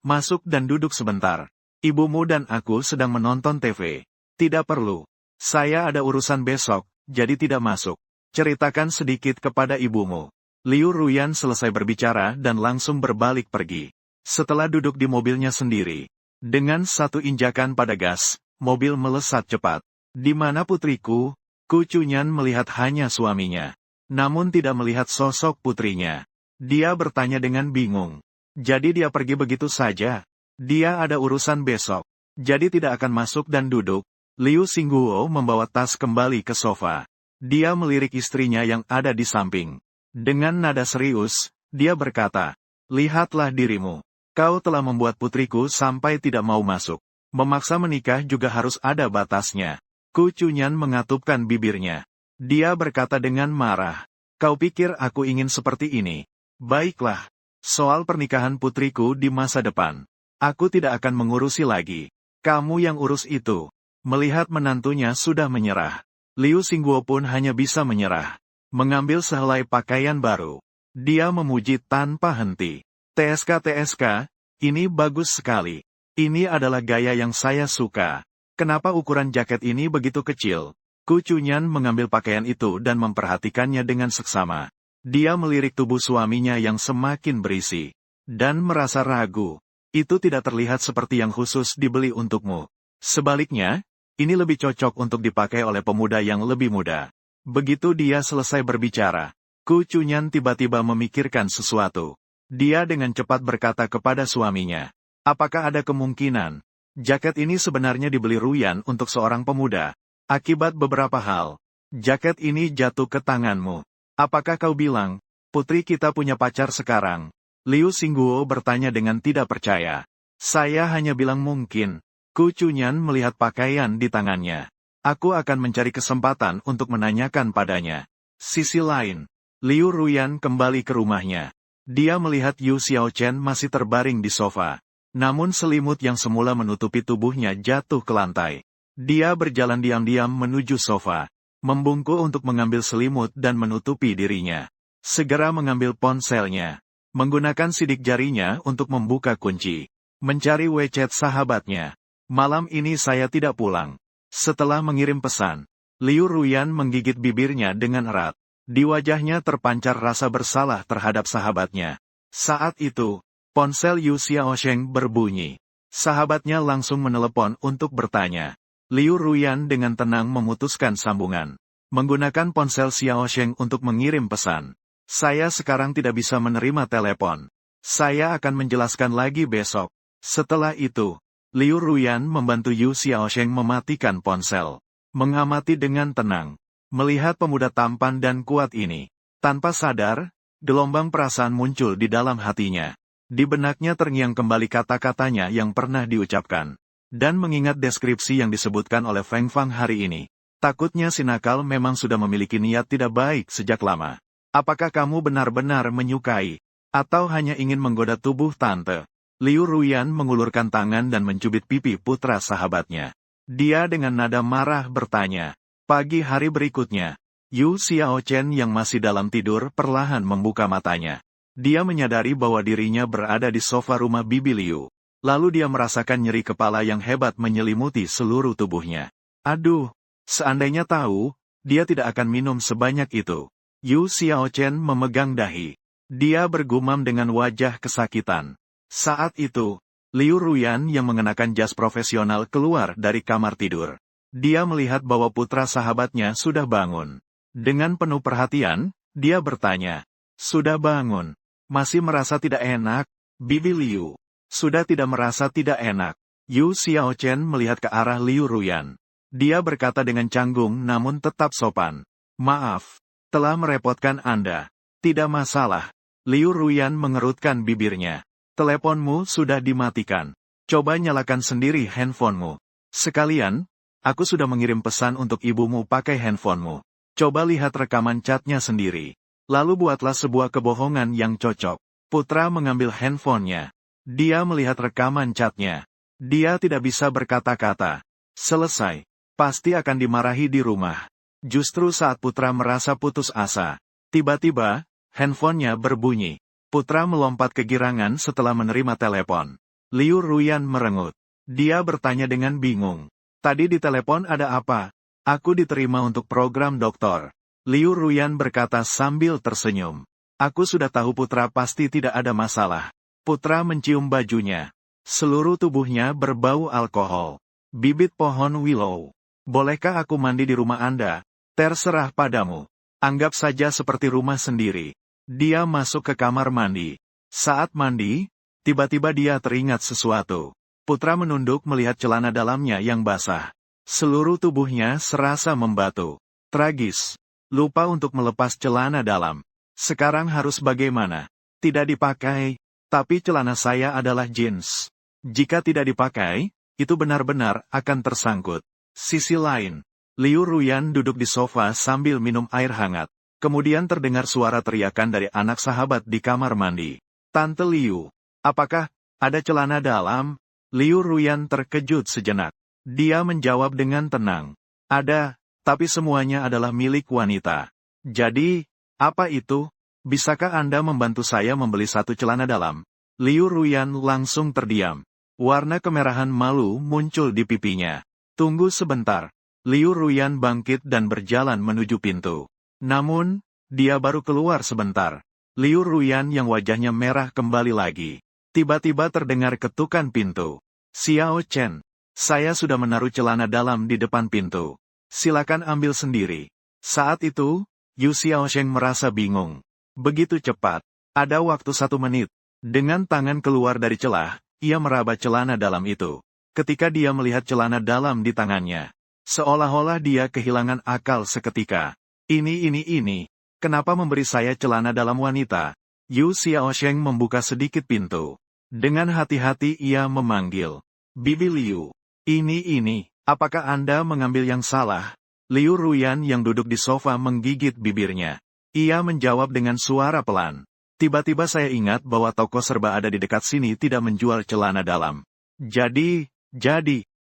masuk dan duduk sebentar. Ibumu dan aku sedang menonton TV. Tidak perlu. Saya ada urusan besok, jadi tidak masuk. Ceritakan sedikit kepada ibumu. Liu Ruyan selesai berbicara dan langsung berbalik pergi. Setelah duduk di mobilnya sendiri, dengan satu injakan pada gas, mobil melesat cepat. Di mana putriku? Ku Cunyan melihat hanya suaminya. Namun tidak melihat sosok putrinya. Dia bertanya dengan bingung. Jadi dia pergi begitu saja? Dia ada urusan besok. Jadi tidak akan masuk dan duduk. Liu Xingguo membawa tas kembali ke sofa. Dia melirik istrinya yang ada di samping. Dengan nada serius, dia berkata, lihatlah dirimu. Kau telah membuat putriku sampai tidak mau masuk. Memaksa menikah juga harus ada batasnya. Ku Cunyan mengatupkan bibirnya. Dia berkata dengan marah. Kau pikir aku ingin seperti ini? Baiklah. Soal pernikahan putriku di masa depan. Aku tidak akan mengurusi lagi. Kamu yang urus itu. Melihat menantunya sudah menyerah. Liu Xingguo pun hanya bisa menyerah. Mengambil sehelai pakaian baru. Dia memuji tanpa henti. TSK, ini bagus sekali. Ini adalah gaya yang saya suka. Kenapa ukuran jaket ini begitu kecil? Ku Cunyan mengambil pakaian itu dan memperhatikannya dengan seksama. Dia melirik tubuh suaminya yang semakin berisi. Dan merasa ragu. Itu tidak terlihat seperti yang khusus dibeli untukmu. Sebaliknya, ini lebih cocok untuk dipakai oleh pemuda yang lebih muda. Begitu dia selesai berbicara, Ku Cunyan tiba-tiba memikirkan sesuatu. Dia dengan cepat berkata kepada suaminya, apakah ada kemungkinan jaket ini sebenarnya dibeli Ruyan untuk seorang pemuda? Akibat beberapa hal, jaket ini jatuh ke tanganmu. Apakah kau bilang, putri kita punya pacar sekarang? Liu Xingguo bertanya dengan tidak percaya. Saya hanya bilang mungkin. Ku Cunyan melihat pakaian di tangannya. Aku akan mencari kesempatan untuk menanyakan padanya. Sisi lain, Liu Ruyan kembali ke rumahnya. Dia melihat Yu Xiaochen masih terbaring di sofa. Namun selimut yang semula menutupi tubuhnya jatuh ke lantai. Dia berjalan diam-diam menuju sofa. Membungkuk untuk mengambil selimut dan menutupi dirinya. Segera mengambil ponselnya. Menggunakan sidik jarinya untuk membuka kunci. Mencari WeChat sahabatnya. Malam ini saya tidak pulang. Setelah mengirim pesan, Liu Ruyan menggigit bibirnya dengan erat. Di wajahnya terpancar rasa bersalah terhadap sahabatnya. Saat itu, ponsel Yu Xiaosheng berbunyi. Sahabatnya langsung menelepon untuk bertanya. Liu Ruyan dengan tenang memutuskan sambungan. Menggunakan ponsel Xiaosheng untuk mengirim pesan. Saya sekarang tidak bisa menerima telepon. Saya akan menjelaskan lagi besok. Setelah itu, Liu Ruyan membantu Yu Xiaosheng mematikan ponsel. Mengamati dengan tenang. Melihat pemuda tampan dan kuat ini. Tanpa sadar, Gelombang perasaan muncul di dalam hatinya. Di benaknya terngiang kembali kata-katanya yang pernah diucapkan. Dan mengingat deskripsi yang disebutkan oleh Feng Fang hari ini. Takutnya si nakal memang sudah memiliki niat tidak baik sejak lama. Apakah kamu benar-benar menyukai? Atau hanya ingin menggoda tubuh tante? Liu Ruyan mengulurkan tangan dan mencubit pipi putra sahabatnya. Dia dengan nada marah bertanya. Pagi hari berikutnya, Yu Xiaochen yang masih dalam tidur perlahan membuka matanya. Dia menyadari bahwa dirinya berada di sofa rumah Bibi Liu. Lalu dia merasakan nyeri kepala yang hebat menyelimuti seluruh tubuhnya. Aduh, seandainya tahu, dia tidak akan minum sebanyak itu. Yu Xiaochen memegang dahi. Dia bergumam dengan wajah kesakitan. Saat itu, Liu Ruyan yang mengenakan jas profesional keluar dari kamar tidur. Dia melihat bahwa putra sahabatnya sudah bangun. Dengan penuh perhatian, dia bertanya, "Sudah bangun? Masih merasa tidak enak?" Bibi Liu. Sudah tidak merasa tidak enak. Yu Xiaochen melihat ke arah Liu Ruyan. Dia berkata dengan canggung namun tetap sopan. "Maaf, telah merepotkan Anda." "Tidak masalah." Liu Ruyan mengerutkan bibirnya. "Teleponmu sudah dimatikan. Coba nyalakan sendiri handphonemu. Sekalian, aku sudah mengirim pesan untuk ibumu pakai handphonemu. Coba lihat rekaman chatnya sendiri. Lalu buatlah sebuah kebohongan yang cocok." Putra mengambil handphonenya. Dia melihat rekaman chatnya. Dia tidak bisa berkata-kata. Selesai. Pasti akan dimarahi di rumah. Justru saat Putra merasa putus asa. Tiba-tiba, handphonenya berbunyi. Putra melompat kegirangan setelah menerima telepon. Liu Ruyan merengut. Dia bertanya dengan bingung. "Tadi di telepon ada apa?" "Aku diterima untuk program doktor." Liu Ruyan berkata sambil tersenyum. "Aku sudah tahu Putra pasti tidak ada masalah." Putra mencium bajunya. Seluruh tubuhnya berbau alkohol. "Bibit pohon willow. Bolehkah aku mandi di rumah Anda?" "Terserah padamu. Anggap saja seperti rumah sendiri." Dia masuk ke kamar mandi. Saat mandi, tiba-tiba dia teringat sesuatu. Putra menunduk melihat celana dalamnya yang basah. Seluruh tubuhnya serasa membatu. Tragis. Lupa untuk melepas celana dalam. Sekarang harus bagaimana? Tidak dipakai, tapi celana saya adalah jeans. Jika tidak dipakai, itu benar-benar akan tersangkut. Sisi lain, Liu Ruyan duduk di sofa sambil minum air hangat. Kemudian terdengar suara teriakan dari anak sahabat di kamar mandi. "Tante Liu, apakah ada celana dalam?" Liu Ruyan terkejut sejenak. Dia menjawab dengan tenang. "Ada, tapi semuanya adalah milik wanita." "Jadi, apa itu? Bisakah Anda membantu saya membeli satu celana dalam?" Liu Ruyan langsung terdiam. Warna kemerahan malu muncul di pipinya. "Tunggu sebentar." Liu Ruyan bangkit dan berjalan menuju pintu. Namun, dia baru keluar sebentar. Liu Ruyan yang wajahnya merah kembali lagi. Tiba-tiba terdengar ketukan pintu. "Xiao Chen, saya sudah menaruh celana dalam di depan pintu. Silakan ambil sendiri." Saat itu, Yu Xiaosheng merasa bingung. Begitu cepat. Ada waktu 1 menit. Dengan tangan keluar dari celah, ia meraba celana dalam itu. Ketika dia melihat celana dalam di tangannya, seolah-olah dia kehilangan akal seketika. Ini. Kenapa memberi saya celana dalam wanita?" Yu Xiaosheng membuka sedikit pintu. Dengan hati-hati ia memanggil. "Bibi Liu. Ini. Apakah Anda mengambil yang salah?" Liu Ruyan yang duduk di sofa menggigit bibirnya. Ia menjawab dengan suara pelan. "Tiba-tiba saya ingat bahwa toko serba ada di dekat sini tidak menjual celana dalam. Jadi,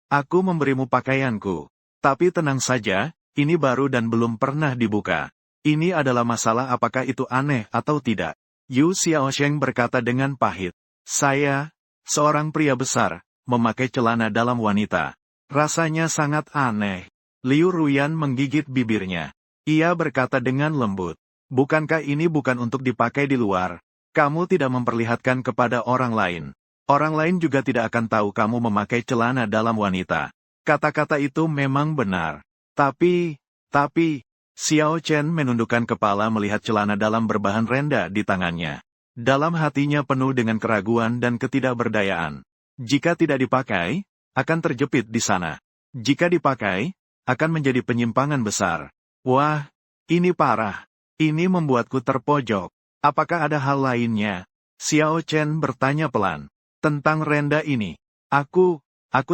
aku memberimu pakaianku. Tapi tenang saja, ini baru dan belum pernah dibuka. Ini adalah masalah apakah itu aneh atau tidak?" Yu Xiaosheng berkata dengan pahit. "Saya, seorang pria besar, memakai celana dalam wanita. Rasanya sangat aneh." Liu Ruyan menggigit bibirnya. Ia berkata dengan lembut. "Bukankah ini bukan untuk dipakai di luar? Kamu tidak memperlihatkan kepada orang lain. Orang lain juga tidak akan tahu kamu memakai celana dalam wanita." Kata-kata itu memang benar. Tapi, Xiao Chen menundukkan kepala melihat celana dalam berbahan renda di tangannya. Dalam hatinya penuh dengan keraguan dan ketidakberdayaan. Jika tidak dipakai, akan terjepit di sana. Jika dipakai, akan menjadi penyimpangan besar. Wah, ini parah. Ini membuatku terpojok. Apakah ada hal lainnya? Xiao Chen bertanya pelan. Tentang renda ini. Aku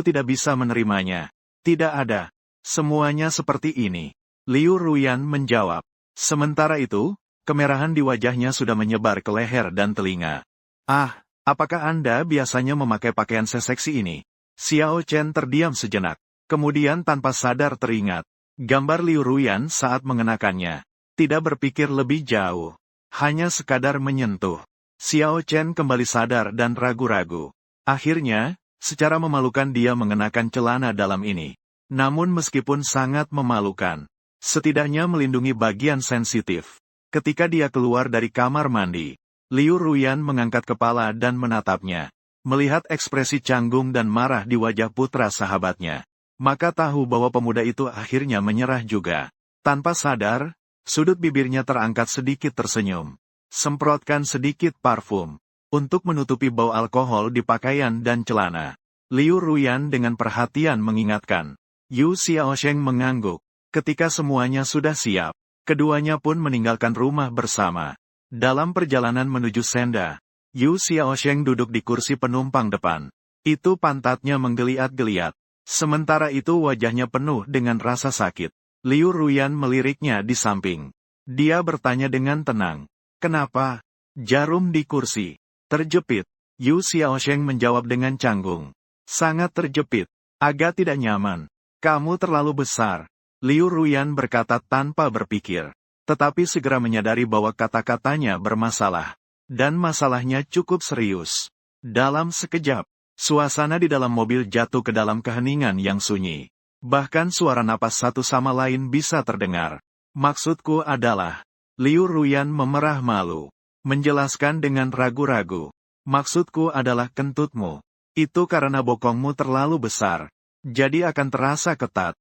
tidak bisa menerimanya. Tidak ada. Semuanya seperti ini. Liu Ruyan menjawab. Sementara itu, kemerahan di wajahnya sudah menyebar ke leher dan telinga. Ah, apakah Anda biasanya memakai pakaian seseksi ini? Xiao Chen terdiam sejenak. Kemudian tanpa sadar teringat. Gambar Liu Ruyan saat mengenakannya. Tidak berpikir lebih jauh. Hanya sekadar menyentuh. Xiao Chen kembali sadar dan ragu-ragu. Akhirnya, secara memalukan dia mengenakan celana dalam ini. Namun meskipun sangat memalukan, setidaknya melindungi bagian sensitif. Ketika dia keluar dari kamar mandi, Liu Ruyan mengangkat kepala dan menatapnya. Melihat ekspresi canggung dan marah di wajah putra sahabatnya, maka tahu bahwa pemuda itu akhirnya menyerah juga. Tanpa sadar, sudut bibirnya terangkat sedikit tersenyum. Semprotkan sedikit parfum untuk menutupi bau alkohol di pakaian dan celana. Liu Ruyan dengan perhatian mengingatkan. Yu Xiaosheng mengangguk. Ketika semuanya sudah siap, keduanya pun meninggalkan rumah bersama. Dalam perjalanan menuju Senda, Yu Xiaosheng duduk di kursi penumpang depan. Itu pantatnya menggeliat-geliat. Sementara itu wajahnya penuh dengan rasa sakit. Liu Ruyan meliriknya di samping. Dia bertanya dengan tenang. Kenapa? Jarum di kursi. Terjepit. Yu Xiaosheng menjawab dengan canggung. Sangat terjepit. Agak tidak nyaman. Kamu terlalu besar. Liu Ruyan berkata tanpa berpikir. Tetapi segera menyadari bahwa kata-katanya bermasalah. Dan masalahnya cukup serius. Dalam sekejap, suasana di dalam mobil jatuh ke dalam keheningan yang sunyi. Bahkan suara napas satu sama lain bisa terdengar. Maksudku adalah, Liu Ruyan memerah malu. Menjelaskan dengan ragu-ragu. Maksudku adalah kentutmu. Itu karena bokongmu terlalu besar. Jadi akan terasa ketat.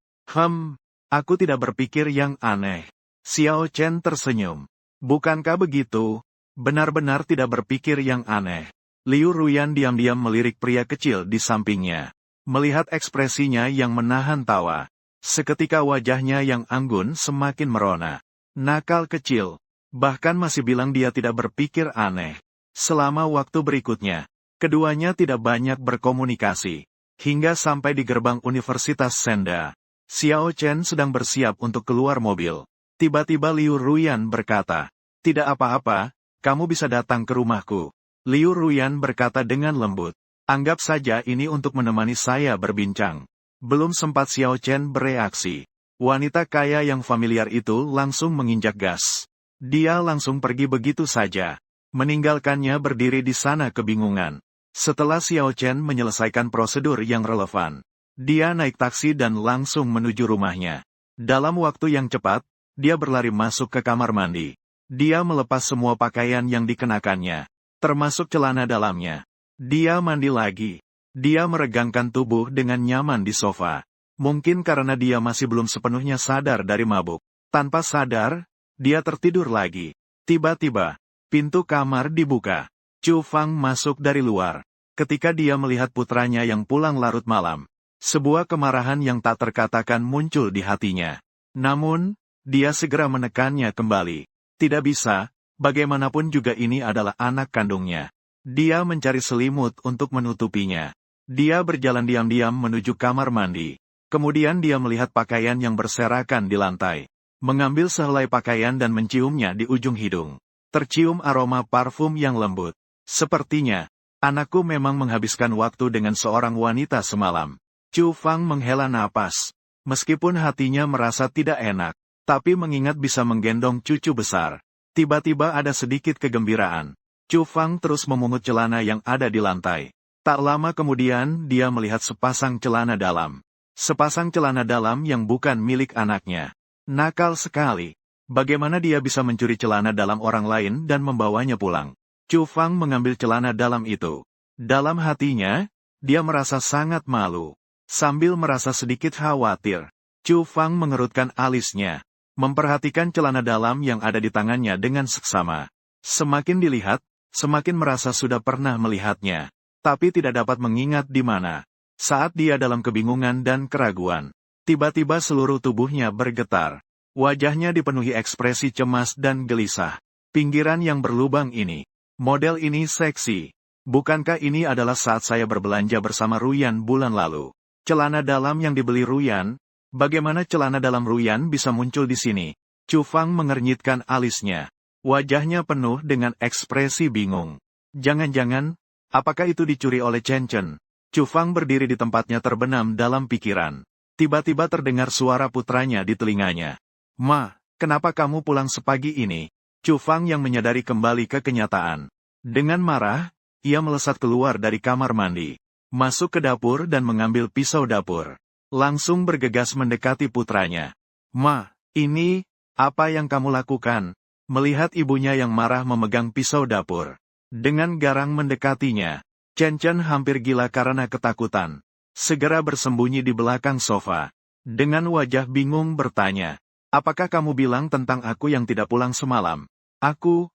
Aku tidak berpikir yang aneh. Xiao Chen tersenyum. Bukankah begitu? Benar-benar tidak berpikir yang aneh. Liu Ruyan diam-diam melirik pria kecil di sampingnya. Melihat ekspresinya yang menahan tawa. Seketika wajahnya yang anggun semakin merona. Nakal kecil. Bahkan masih bilang dia tidak berpikir aneh. Selama waktu berikutnya, keduanya tidak banyak berkomunikasi. Hingga sampai di gerbang Universitas Senda. Xiao Chen sedang bersiap untuk keluar mobil. Tiba-tiba Liu Ruyan berkata, "Tidak apa-apa, kamu bisa datang ke rumahku." Liu Ruyan berkata dengan lembut. Anggap saja ini untuk menemani saya berbincang. Belum sempat Xiao Chen bereaksi. Wanita kaya yang familiar itu langsung menginjak gas. Dia langsung pergi begitu saja. Meninggalkannya berdiri di sana kebingungan. Setelah Xiao Chen menyelesaikan prosedur yang relevan, dia naik taksi dan langsung menuju rumahnya. Dalam waktu yang cepat, dia berlari masuk ke kamar mandi. Dia melepas semua pakaian yang dikenakannya, termasuk celana dalamnya. Dia mandi lagi. Dia meregangkan tubuh dengan nyaman di sofa. Mungkin karena dia masih belum sepenuhnya sadar dari mabuk. Tanpa sadar, dia tertidur lagi. Tiba-tiba, pintu kamar dibuka. Chu Fang masuk dari luar. Ketika dia melihat putranya yang pulang larut malam, sebuah kemarahan yang tak terkatakan muncul di hatinya. Namun, dia segera menekannya kembali. Tidak bisa, bagaimanapun juga ini adalah anak kandungnya. Dia mencari selimut untuk menutupinya. Dia berjalan diam-diam menuju kamar mandi. Kemudian dia melihat pakaian yang berserakan di lantai. Mengambil sehelai pakaian dan menciumnya di ujung hidung. Tercium aroma parfum yang lembut. Sepertinya, anakku memang menghabiskan waktu dengan seorang wanita semalam. Chu Fang menghela napas. Meskipun hatinya merasa tidak enak, tapi mengingat bisa menggendong cucu besar, tiba-tiba ada sedikit kegembiraan. Chu Fang terus memungut celana yang ada di lantai. Tak lama kemudian dia melihat sepasang celana dalam. Sepasang celana dalam yang bukan milik anaknya. Nakal sekali. Bagaimana dia bisa mencuri celana dalam orang lain dan membawanya pulang? Chu Fang mengambil celana dalam itu. Dalam hatinya, dia merasa sangat malu. Sambil merasa sedikit khawatir, Chu Fang mengerutkan alisnya. Memperhatikan celana dalam yang ada di tangannya dengan seksama. Semakin dilihat, semakin merasa sudah pernah melihatnya, tapi tidak dapat mengingat di mana. Saat dia dalam kebingungan dan keraguan, tiba-tiba seluruh tubuhnya bergetar. Wajahnya dipenuhi ekspresi cemas dan gelisah. Pinggiran yang berlubang ini. Model ini seksi. Bukankah ini adalah saat saya berbelanja bersama Ruyan bulan lalu? Celana dalam yang dibeli Ruyan? Bagaimana celana dalam Ruyan bisa muncul di sini? Chu Fang mengernyitkan alisnya. Wajahnya penuh dengan ekspresi bingung. Jangan-jangan, apakah itu dicuri oleh Chen Chen? Chu Fang berdiri di tempatnya terbenam dalam pikiran. Tiba-tiba terdengar suara putranya di telinganya. Ma, kenapa kamu pulang sepagi ini? Chu Fang yang menyadari kembali ke kenyataan. Dengan marah, ia melesat keluar dari kamar mandi. Masuk ke dapur dan mengambil pisau dapur. Langsung bergegas mendekati putranya. Ma, ini, apa yang kamu lakukan? Melihat ibunya yang marah memegang pisau dapur. Dengan garang mendekatinya, Chen Chen hampir gila karena ketakutan. Segera bersembunyi di belakang sofa. Dengan wajah bingung bertanya, apakah kamu bilang tentang aku yang tidak pulang semalam? Aku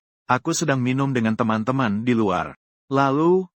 sedang minum dengan teman-teman di luar. Lalu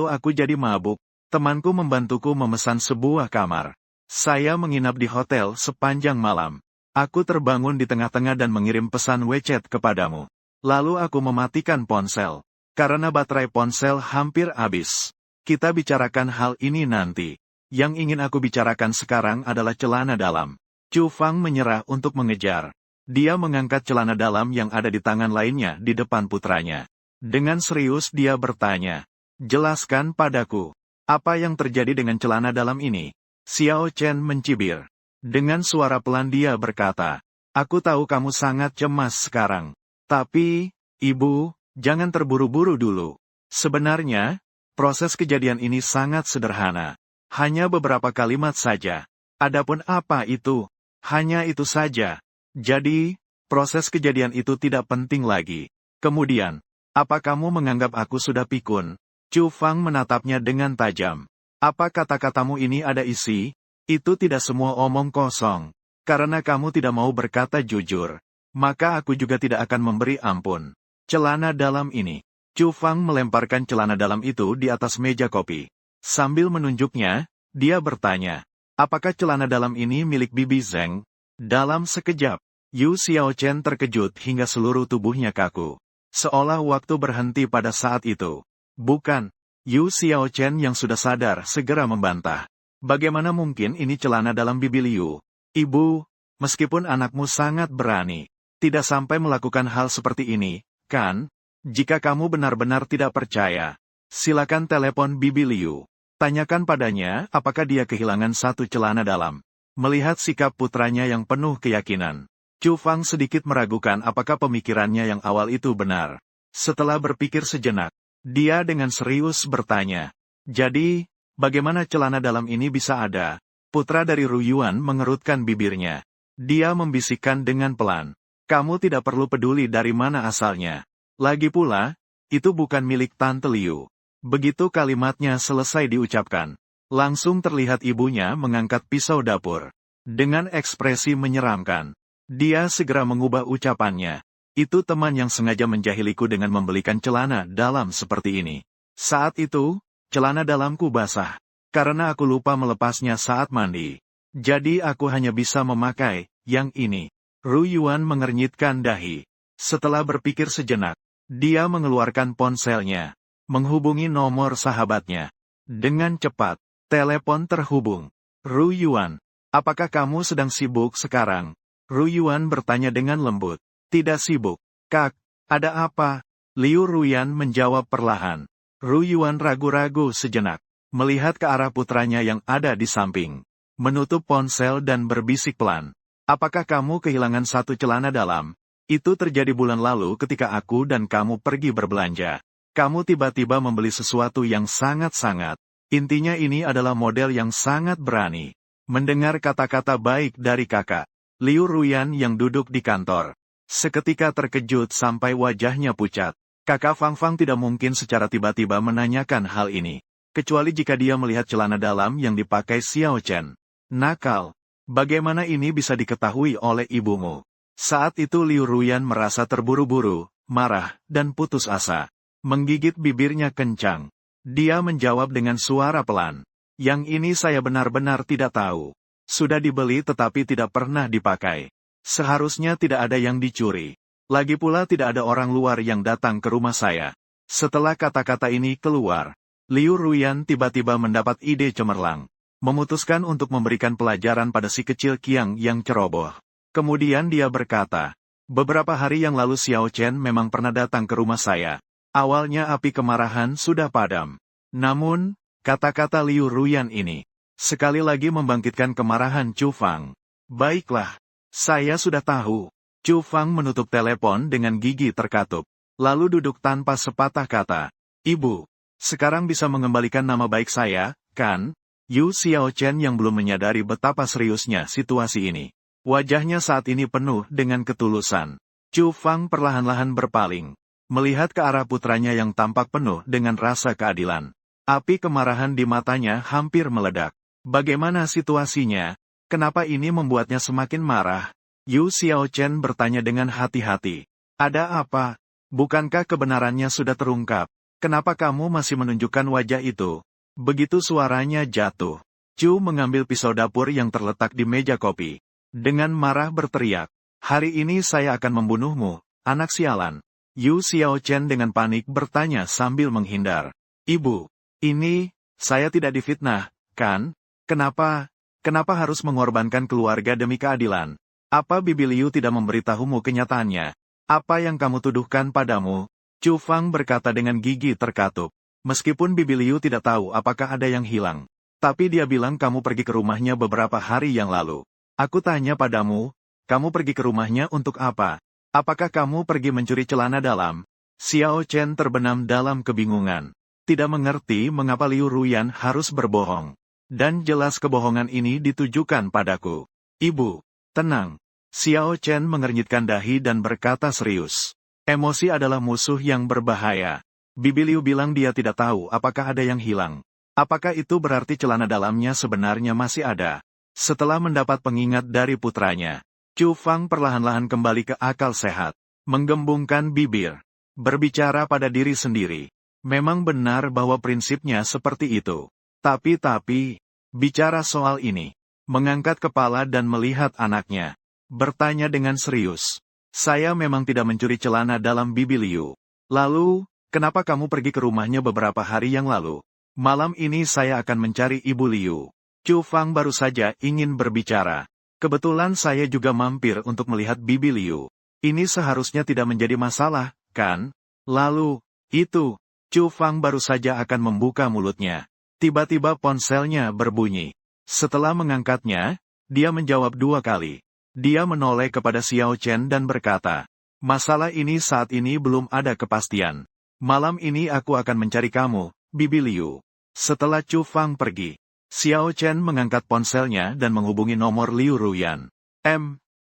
aku jadi mabuk. Temanku membantuku memesan sebuah kamar. Saya menginap di hotel sepanjang malam. Aku terbangun di tengah-tengah dan mengirim pesan WeChat kepadamu. Lalu aku mematikan ponsel. Karena baterai ponsel hampir habis. Kita bicarakan hal ini nanti. Yang ingin aku bicarakan sekarang adalah celana dalam. Chu Fang menyerah untuk mengejar. Dia mengangkat celana dalam yang ada di tangan lainnya di depan putranya. Dengan serius dia bertanya, jelaskan padaku, apa yang terjadi dengan celana dalam ini? Xiao Chen mencibir. Dengan suara pelan dia berkata, aku tahu kamu sangat cemas sekarang. Tapi, ibu, jangan terburu-buru dulu. Sebenarnya, proses kejadian ini sangat sederhana. Hanya beberapa kalimat saja. Adapun apa itu? Hanya itu saja. Jadi, proses kejadian itu tidak penting lagi. Kemudian, apa kamu menganggap aku sudah pikun? Chu Fang menatapnya dengan tajam. Apa kata-katamu ini ada isi? Itu tidak semua omong kosong. Karena kamu tidak mau berkata jujur, maka aku juga tidak akan memberi ampun. Celana dalam ini. Chu Fang melemparkan celana dalam itu di atas meja kopi. Sambil menunjuknya, dia bertanya, apakah celana dalam ini milik Bibi Zheng? Dalam sekejap, Yu Xiaochen terkejut hingga seluruh tubuhnya kaku. Seolah waktu berhenti pada saat itu. Bukan, Yu Xiaochen yang sudah sadar segera membantah. Bagaimana mungkin ini celana dalam Bibi Liu? Ibu, meskipun anakmu sangat berani, tidak sampai melakukan hal seperti ini, kan? Jika kamu benar-benar tidak percaya, silakan telepon Bibi Liu. Tanyakan padanya apakah dia kehilangan satu celana dalam. Melihat sikap putranya yang penuh keyakinan, Chu Fang sedikit meragukan apakah pemikirannya yang awal itu benar. Setelah berpikir sejenak, dia dengan serius bertanya, jadi, bagaimana celana dalam ini bisa ada? Putra dari Ru Yuan mengerutkan bibirnya. Dia membisikkan dengan pelan, kamu tidak perlu peduli dari mana asalnya. Lagi pula, itu bukan milik Tante Liu. Begitu kalimatnya selesai diucapkan, langsung terlihat ibunya mengangkat pisau dapur. Dengan ekspresi menyeramkan, dia segera mengubah ucapannya. Itu teman yang sengaja menjahiliku dengan membelikan celana dalam seperti ini. Saat itu, celana dalamku basah, karena aku lupa melepasnya saat mandi. Jadi aku hanya bisa memakai yang ini. Ru Yuan mengernyitkan dahi. Setelah berpikir sejenak, dia mengeluarkan ponselnya. Menghubungi nomor sahabatnya. Dengan cepat, telepon terhubung. Ru Yuan, apakah kamu sedang sibuk sekarang? Ru Yuan bertanya dengan lembut. Tidak sibuk. Kak, ada apa? Liu Ruyan menjawab perlahan. Ru Yuan ragu-ragu sejenak, melihat ke arah putranya yang ada di samping. Menutup ponsel dan berbisik pelan. Apakah kamu kehilangan satu celana dalam? Itu terjadi bulan lalu ketika aku dan kamu pergi berbelanja. Kamu tiba-tiba membeli sesuatu yang sangat-sangat. Intinya ini adalah model yang sangat berani. Mendengar kata-kata baik dari kakak, Liu Ruyan yang duduk di kantor, seketika terkejut sampai wajahnya pucat. Kakak Fang Fang tidak mungkin secara tiba-tiba menanyakan hal ini. Kecuali jika dia melihat celana dalam yang dipakai Xiao Chen. Nakal. Bagaimana ini bisa diketahui oleh ibumu? Saat itu Liu Ruyan merasa terburu-buru, marah, dan putus asa. Menggigit bibirnya kencang. Dia menjawab dengan suara pelan. Yang ini saya benar-benar tidak tahu. Sudah dibeli tetapi tidak pernah dipakai. Seharusnya tidak ada yang dicuri. Lagi pula tidak ada orang luar yang datang ke rumah saya. Setelah kata-kata ini keluar, Liu Ruyan tiba-tiba mendapat ide cemerlang. Memutuskan untuk memberikan pelajaran pada si kecil Qiang yang ceroboh. Kemudian dia berkata, beberapa hari yang lalu Xiao Chen memang pernah datang ke rumah saya. Awalnya api kemarahan sudah padam. Namun, kata-kata Liu Ruyan ini, sekali lagi membangkitkan kemarahan Chu Fang. Baiklah, saya sudah tahu. Chu Fang menutup telepon dengan gigi terkatup, lalu duduk tanpa sepatah kata. Ibu, sekarang bisa mengembalikan nama baik saya, kan? Yu Xiao Chen yang belum menyadari betapa seriusnya situasi ini. Wajahnya saat ini penuh dengan ketulusan. Chu Fang perlahan-lahan berpaling, melihat ke arah putranya yang tampak penuh dengan rasa keadilan. Api kemarahan di matanya hampir meledak. Bagaimana situasinya? Kenapa ini membuatnya semakin marah? Yu Xiao Chen bertanya dengan hati-hati. Ada apa? Bukankah kebenarannya sudah terungkap? Kenapa kamu masih menunjukkan wajah itu? Begitu suaranya jatuh, Chu mengambil pisau dapur yang terletak di meja kopi. Dengan marah berteriak, hari ini saya akan membunuhmu, anak sialan. Yu Xiao Chen dengan panik bertanya sambil menghindar. Ibu, ini, saya tidak difitnah, kan? Kenapa harus mengorbankan keluarga demi keadilan? Apa Bibi Liu tidak memberitahumu kenyataannya? Apa yang kamu tuduhkan padamu? Chu Fang berkata dengan gigi terkatup. Meskipun Bibi Liu tidak tahu apakah ada yang hilang. Tapi dia bilang kamu pergi ke rumahnya beberapa hari yang lalu. Aku tanya padamu, kamu pergi ke rumahnya untuk apa? Apakah kamu pergi mencuri celana dalam? Xiao Chen terbenam dalam kebingungan. Tidak mengerti mengapa Liu Ruyan harus berbohong. Dan jelas kebohongan ini ditujukan padaku. Ibu, tenang. Xiao Chen mengernyitkan dahi dan berkata serius. Emosi adalah musuh yang berbahaya. Bibi Liu bilang dia tidak tahu apakah ada yang hilang. Apakah itu berarti celana dalamnya sebenarnya masih ada? Setelah mendapat pengingat dari putranya, Chu Fang perlahan-lahan kembali ke akal sehat. Menggembungkan bibir. Berbicara pada diri sendiri. Memang benar bahwa prinsipnya seperti itu. Tapi, bicara soal ini. Mengangkat kepala dan melihat anaknya. Bertanya dengan serius. Saya memang tidak mencuri celana dalam Bibi Liu. Lalu, kenapa kamu pergi ke rumahnya beberapa hari yang lalu? Malam ini saya akan mencari Ibu Liu. Chu Fang baru saja ingin berbicara. Kebetulan saya juga mampir untuk melihat Bibi Liu. Ini seharusnya tidak menjadi masalah, kan? Lalu, itu, Chu Fang baru saja akan membuka mulutnya. Tiba-tiba ponselnya berbunyi. Setelah mengangkatnya, dia menjawab 2 kali. Dia menoleh kepada Xiao Chen dan berkata, masalah ini saat ini belum ada kepastian. Malam ini aku akan mencari kamu, Bibi Liu. Setelah Chu Fang pergi, Xiao Chen mengangkat ponselnya dan menghubungi nomor Liu Ruyan.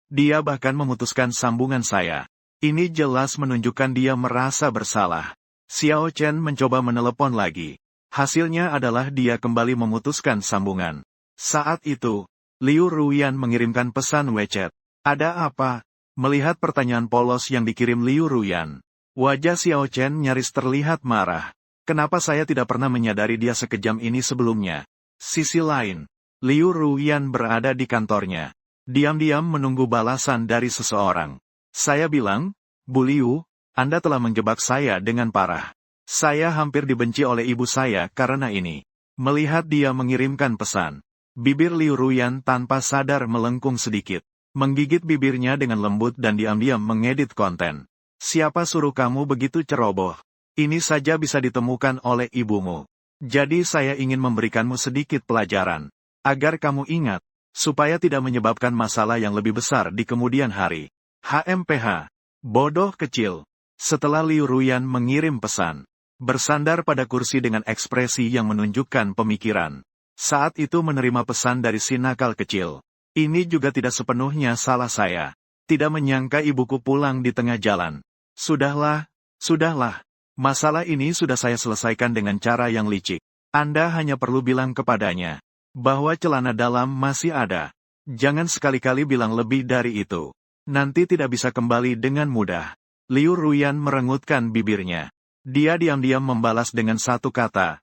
Dia bahkan memutuskan sambungan saya. Ini jelas menunjukkan dia merasa bersalah. Xiao Chen mencoba menelepon lagi. Hasilnya adalah dia kembali memutuskan sambungan. Saat itu, Liu Ruyan mengirimkan pesan WeChat. Ada apa? Melihat pertanyaan polos yang dikirim Liu Ruyan, wajah Xiao Chen nyaris terlihat marah. Kenapa saya tidak pernah menyadari dia sekejam ini sebelumnya? Sisi lain, Liu Ruyan berada di kantornya. Diam-diam menunggu balasan dari seseorang. Saya bilang, Bu Liu, Anda telah menjebak saya dengan parah. Saya hampir dibenci oleh ibu saya karena ini. Melihat dia mengirimkan pesan, bibir Liu Ruyan tanpa sadar melengkung sedikit. Menggigit bibirnya dengan lembut dan diam-diam mengedit konten. Siapa suruh kamu begitu ceroboh? Ini saja bisa ditemukan oleh ibumu. Jadi saya ingin memberikanmu sedikit pelajaran. Agar kamu ingat, supaya tidak menyebabkan masalah yang lebih besar di kemudian hari. HMPH. Bodoh kecil. Setelah Liu Ruyan mengirim pesan, bersandar pada kursi dengan ekspresi yang menunjukkan pemikiran. Saat itu menerima pesan dari si nakal kecil. Ini juga tidak sepenuhnya salah saya. Tidak menyangka ibuku pulang di tengah jalan. Sudahlah. Masalah ini sudah saya selesaikan dengan cara yang licik. Anda hanya perlu bilang kepadanya bahwa celana dalam masih ada. Jangan sekali-kali bilang lebih dari itu. Nanti tidak bisa kembali dengan mudah. Liu Ruyan merengutkan bibirnya. Dia diam-diam membalas dengan satu kata,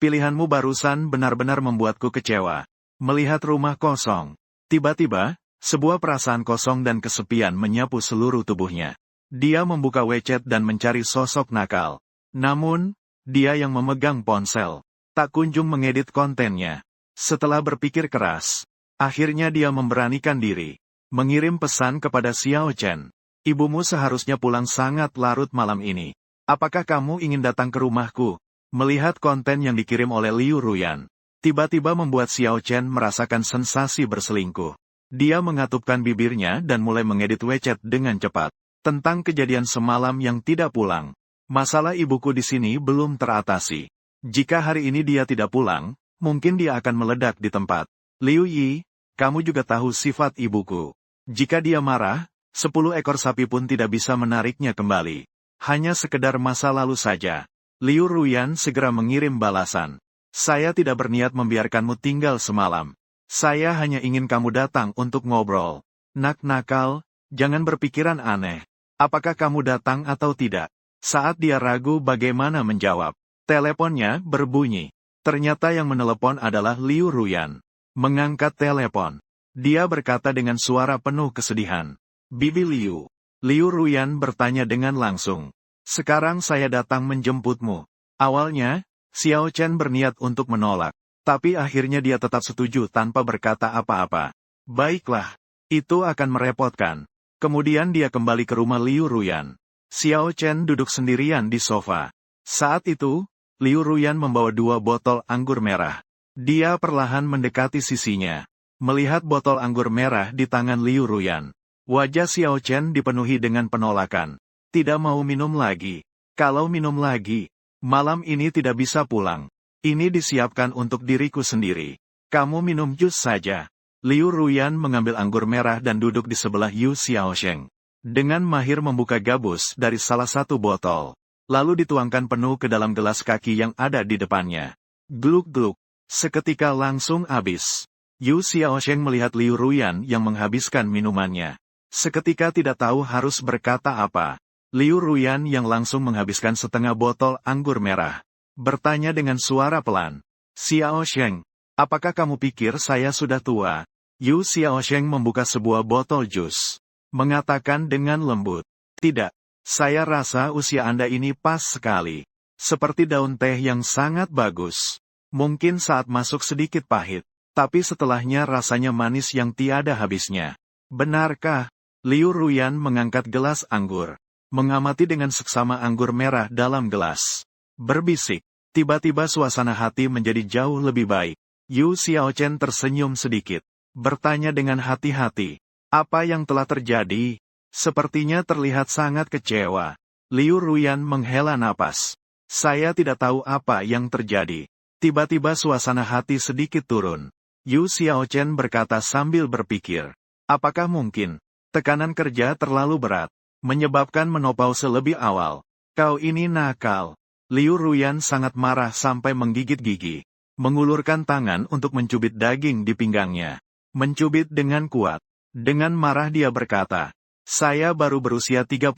Pilihanmu barusan benar-benar membuatku kecewa. Melihat rumah kosong. Tiba-tiba, sebuah perasaan kosong dan kesepian menyapu seluruh tubuhnya. Dia membuka WeChat dan mencari sosok nakal. Namun, dia yang memegang ponsel, tak kunjung mengedit kontennya. Setelah berpikir keras, akhirnya dia memberanikan diri, mengirim pesan kepada Xiao Chen. Ibumu seharusnya pulang sangat larut malam ini. Apakah kamu ingin datang ke rumahku? Melihat konten yang dikirim oleh Liu Ruyan, tiba-tiba membuat Xiao Chen merasakan sensasi berselingkuh. Dia mengatupkan bibirnya dan mulai mengedit WeChat dengan cepat. Tentang kejadian semalam yang tidak pulang. Masalah ibuku di sini belum teratasi. Jika hari ini dia tidak pulang, mungkin dia akan meledak di tempat. Liu Yi, kamu juga tahu sifat ibuku. Jika dia marah, 10 ekor sapi pun tidak bisa menariknya kembali. Hanya sekedar masa lalu saja. Liu Ruyan segera mengirim balasan. Saya tidak berniat membiarkanmu tinggal semalam. Saya hanya ingin kamu datang untuk ngobrol. Nakal, jangan berpikiran aneh. Apakah kamu datang atau tidak? Saat dia ragu bagaimana menjawab, teleponnya berbunyi. Ternyata yang menelepon adalah Liu Ruyan. Mengangkat telepon. Dia berkata dengan suara penuh kesedihan. Bibi Liu. Liu Ruyan bertanya dengan langsung. Sekarang saya datang menjemputmu. Awalnya, Xiao Chen berniat untuk menolak. Tapi akhirnya dia tetap setuju tanpa berkata apa-apa. Baiklah, itu akan merepotkan. Kemudian dia kembali ke rumah Liu Ruyan. Xiao Chen duduk sendirian di sofa. Saat itu, Liu Ruyan membawa 2 botol anggur merah. Dia perlahan mendekati sisinya. Melihat botol anggur merah di tangan Liu Ruyan, wajah Xiao Chen dipenuhi dengan penolakan. Tidak mau minum lagi. Kalau minum lagi, malam ini tidak bisa pulang. Ini disiapkan untuk diriku sendiri. Kamu minum jus saja. Liu Ruyan mengambil anggur merah dan duduk di sebelah Yu Xiaosheng. Dengan mahir membuka gabus dari salah satu botol. Lalu dituangkan penuh ke dalam gelas kaki yang ada di depannya. Gluk-gluk. Seketika langsung habis. Yu Xiaosheng melihat Liu Ruyan yang menghabiskan minumannya. Seketika tidak tahu harus berkata apa. Liu Ruyan yang langsung menghabiskan setengah botol anggur merah. Bertanya dengan suara pelan. Xiaosheng, apakah kamu pikir saya sudah tua? Yu Xiaosheng membuka sebuah botol jus. Mengatakan dengan lembut. Tidak, saya rasa usia Anda ini pas sekali. Seperti daun teh yang sangat bagus. Mungkin saat masuk sedikit pahit, tapi setelahnya rasanya manis yang tiada habisnya. Benarkah? Liu Ruyan mengangkat gelas anggur. Mengamati dengan seksama anggur merah dalam gelas. Berbisik. Tiba-tiba suasana hati menjadi jauh lebih baik. Yu Xiaochen tersenyum sedikit. Bertanya dengan hati-hati. Apa yang telah terjadi? Sepertinya terlihat sangat kecewa. Liu Ruyan menghela napas. Saya tidak tahu apa yang terjadi. Tiba-tiba suasana hati sedikit turun. Yu Xiaochen berkata sambil berpikir. Apakah mungkin tekanan kerja terlalu berat menyebabkan menopause lebih awal? Kau ini nakal. Liu Ruyan sangat marah sampai menggigit gigi. Mengulurkan tangan untuk mencubit daging di pinggangnya. Mencubit dengan kuat. Dengan marah dia berkata, saya baru berusia 31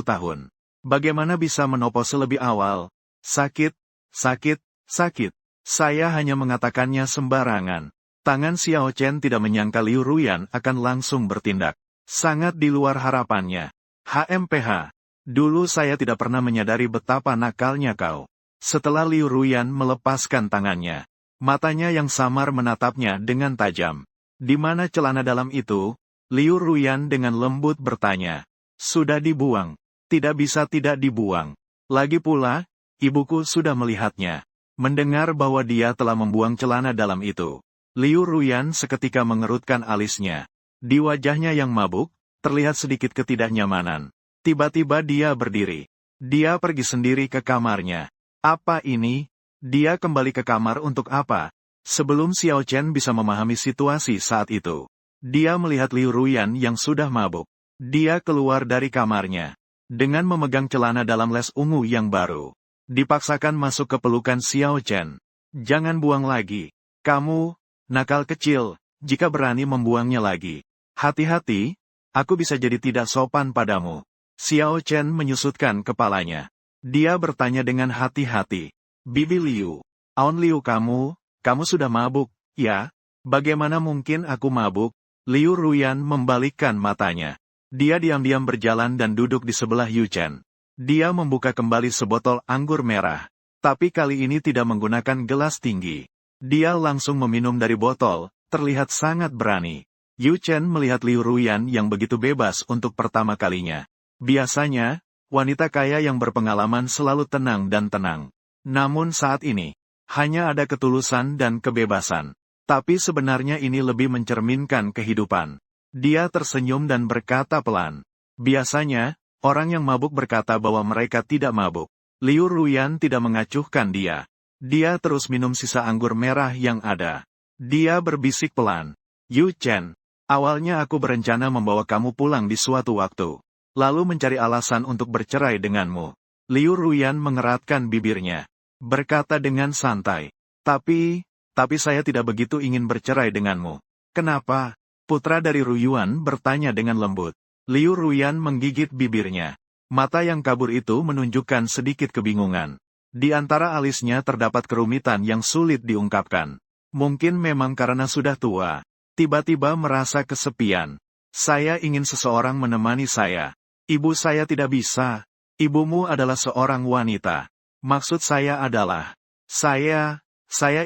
tahun. Bagaimana bisa menopause lebih awal? Sakit, sakit, sakit. Saya hanya mengatakannya sembarangan. Tangan Xiao Chen tidak menyangka Liu Ruyan akan langsung bertindak. Sangat di luar harapannya. HMPH. Dulu saya tidak pernah menyadari betapa nakalnya kau. Setelah Liu Ruyan melepaskan tangannya, matanya yang samar menatapnya dengan tajam. Di mana celana dalam itu? Liu Ruyan dengan lembut bertanya. Sudah dibuang. Tidak bisa tidak dibuang. Lagi pula, ibuku sudah melihatnya. Mendengar bahwa dia telah membuang celana dalam itu. Liu Ruyan seketika mengerutkan alisnya. Di wajahnya yang mabuk, terlihat sedikit ketidaknyamanan. Tiba-tiba dia berdiri. Dia pergi sendiri ke kamarnya. Apa ini? Dia kembali ke kamar untuk apa? Sebelum Xiao Chen bisa memahami situasi saat itu. Dia melihat Liu Ruyan yang sudah mabuk. Dia keluar dari kamarnya. Dengan memegang celana dalam les ungu yang baru. Dipaksakan masuk ke pelukan Xiao Chen. Jangan buang lagi. Kamu, nakal kecil, jika berani membuangnya lagi. Hati-hati, aku bisa jadi tidak sopan padamu. Xiao Chen menyusutkan kepalanya. Dia bertanya dengan hati-hati. Bibi Liu, Aun Liu kamu sudah mabuk, ya? Bagaimana mungkin aku mabuk? Liu Ruyan membalikkan matanya. Dia diam-diam berjalan dan duduk di sebelah Yu Chen. Dia membuka kembali sebotol anggur merah. Tapi kali ini tidak menggunakan gelas tinggi. Dia langsung meminum dari botol, terlihat sangat berani. Yu Chen melihat Liu Ruyan yang begitu bebas untuk pertama kalinya. Biasanya, wanita kaya yang berpengalaman selalu tenang dan tenang. Namun saat ini, hanya ada ketulusan dan kebebasan. Tapi sebenarnya ini lebih mencerminkan kehidupan. Dia tersenyum dan berkata pelan. Biasanya, orang yang mabuk berkata bahwa mereka tidak mabuk. Liu Ruyan tidak mengacuhkan dia. Dia terus minum sisa anggur merah yang ada. Dia berbisik pelan. Yu Chen, awalnya aku berencana membawa kamu pulang di suatu waktu. Lalu mencari alasan untuk bercerai denganmu. Liu Ruyan mengeratkan bibirnya. Berkata dengan santai. Tapi saya tidak begitu ingin bercerai denganmu. Kenapa? Putra dari Ruyuan bertanya dengan lembut. Liu Ruyan menggigit bibirnya. Mata yang kabur itu menunjukkan sedikit kebingungan. Di antara alisnya terdapat kerumitan yang sulit diungkapkan. Mungkin memang karena sudah tua. Tiba-tiba merasa kesepian. Saya ingin seseorang menemani saya. Ibu saya tidak bisa. Ibumu adalah seorang wanita. Maksud saya adalah, saya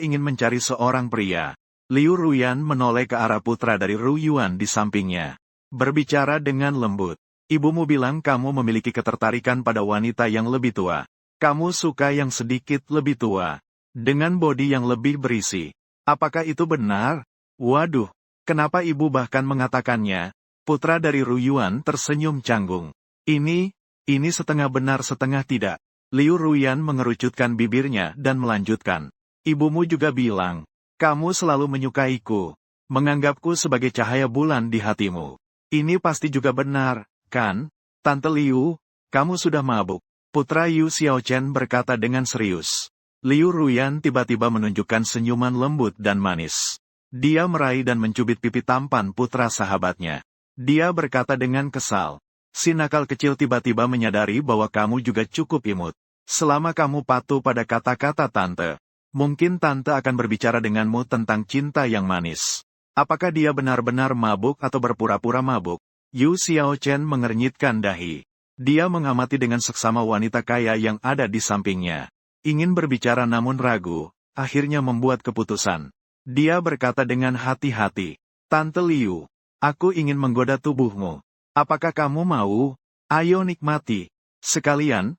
ingin mencari seorang pria. Liu Ruyan menoleh ke arah putra dari Ruyuan di sampingnya. Berbicara dengan lembut. Ibumu bilang kamu memiliki ketertarikan pada wanita yang lebih tua. Kamu suka yang sedikit lebih tua. Dengan bodi yang lebih berisi. Apakah itu benar? Waduh, kenapa ibu bahkan mengatakannya? Putra dari Ruyuan tersenyum canggung. Ini setengah benar setengah tidak. Liu Ruyan mengerucutkan bibirnya dan melanjutkan. Ibumu juga bilang, kamu selalu menyukaiku, menganggapku sebagai cahaya bulan di hatimu. Ini pasti juga benar, kan? Tante Liu, kamu sudah mabuk. Putra Yu Xiaochen berkata dengan serius. Liu Ruyan tiba-tiba menunjukkan senyuman lembut dan manis. Dia meraih dan mencubit pipi tampan putra sahabatnya. Dia berkata dengan kesal. Si nakal kecil tiba-tiba menyadari bahwa kamu juga cukup imut. Selama kamu patuh pada kata-kata tante, mungkin tante akan berbicara denganmu tentang cinta yang manis. Apakah dia benar-benar mabuk atau berpura-pura mabuk? Yu Xiaochen mengernyitkan dahi. Dia mengamati dengan seksama wanita kaya yang ada di sampingnya. Ingin berbicara namun ragu, akhirnya membuat keputusan. Dia berkata dengan hati-hati, Tante Liu, aku ingin menggoda tubuhmu. Apakah kamu mau? Ayo nikmati. Sekalian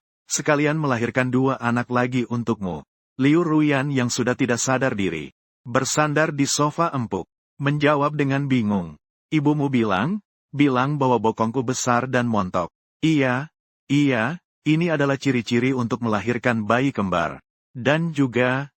melahirkan 2 anak lagi untukmu. Liu Ruyan yang sudah tidak sadar diri, bersandar di sofa empuk, menjawab dengan bingung. Ibumu bilang bahwa bokongku besar dan montok. Iya, ini adalah ciri-ciri untuk melahirkan bayi kembar. Dan juga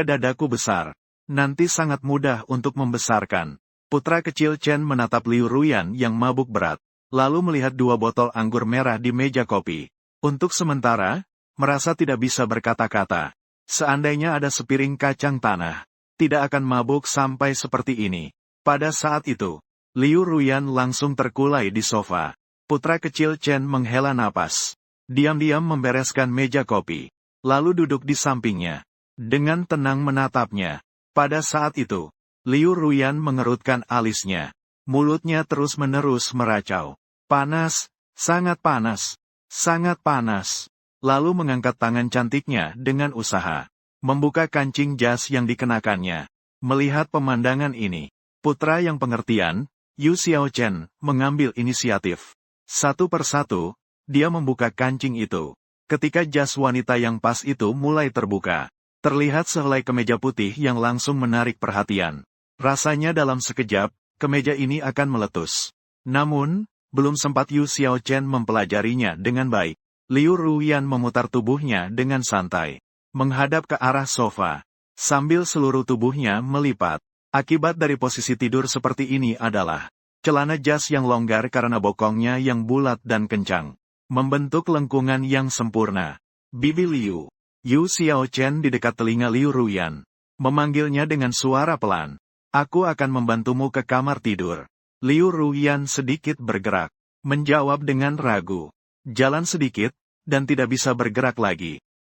dadaku besar. Nanti sangat mudah untuk membesarkan. Putra kecil Chen menatap Liu Ruyan yang mabuk berat, lalu melihat 2 botol anggur merah di meja kopi. Untuk sementara, merasa tidak bisa berkata-kata. Seandainya ada sepiring kacang tanah, tidak akan mabuk sampai seperti ini. Pada saat itu, Liu Ruyan langsung terkulai di sofa. Putra kecil Chen menghela napas. Diam-diam membereskan meja kopi, lalu duduk di sampingnya. Dengan tenang menatapnya. Pada saat itu, Liu Ruyan mengerutkan alisnya. Mulutnya terus-menerus meracau. Panas, sangat panas, sangat panas. Lalu mengangkat tangan cantiknya dengan usaha. Membuka kancing jas yang dikenakannya. Melihat pemandangan ini, putra yang pengertian, Yu Xiaochen, mengambil inisiatif. Satu persatu, dia membuka kancing itu. Ketika jas wanita yang pas itu mulai terbuka, terlihat sehelai kemeja putih yang langsung menarik perhatian. Rasanya dalam sekejap, kemeja ini akan meletus. Namun, belum sempat Yu Xiaochen mempelajarinya dengan baik. Liu Ruyan memutar tubuhnya dengan santai, menghadap ke arah sofa, sambil seluruh tubuhnya melipat. Akibat dari posisi tidur seperti ini adalah celana jas yang longgar karena bokongnya yang bulat dan kencang, membentuk lengkungan yang sempurna. Bibi Liu. Yu Xiaochen di dekat telinga Liu Ruyan, memanggilnya dengan suara pelan. Aku akan membantumu ke kamar tidur. Liu Ruyan sedikit bergerak, menjawab dengan ragu. Jalan sedikit, dan tidak bisa bergerak lagi.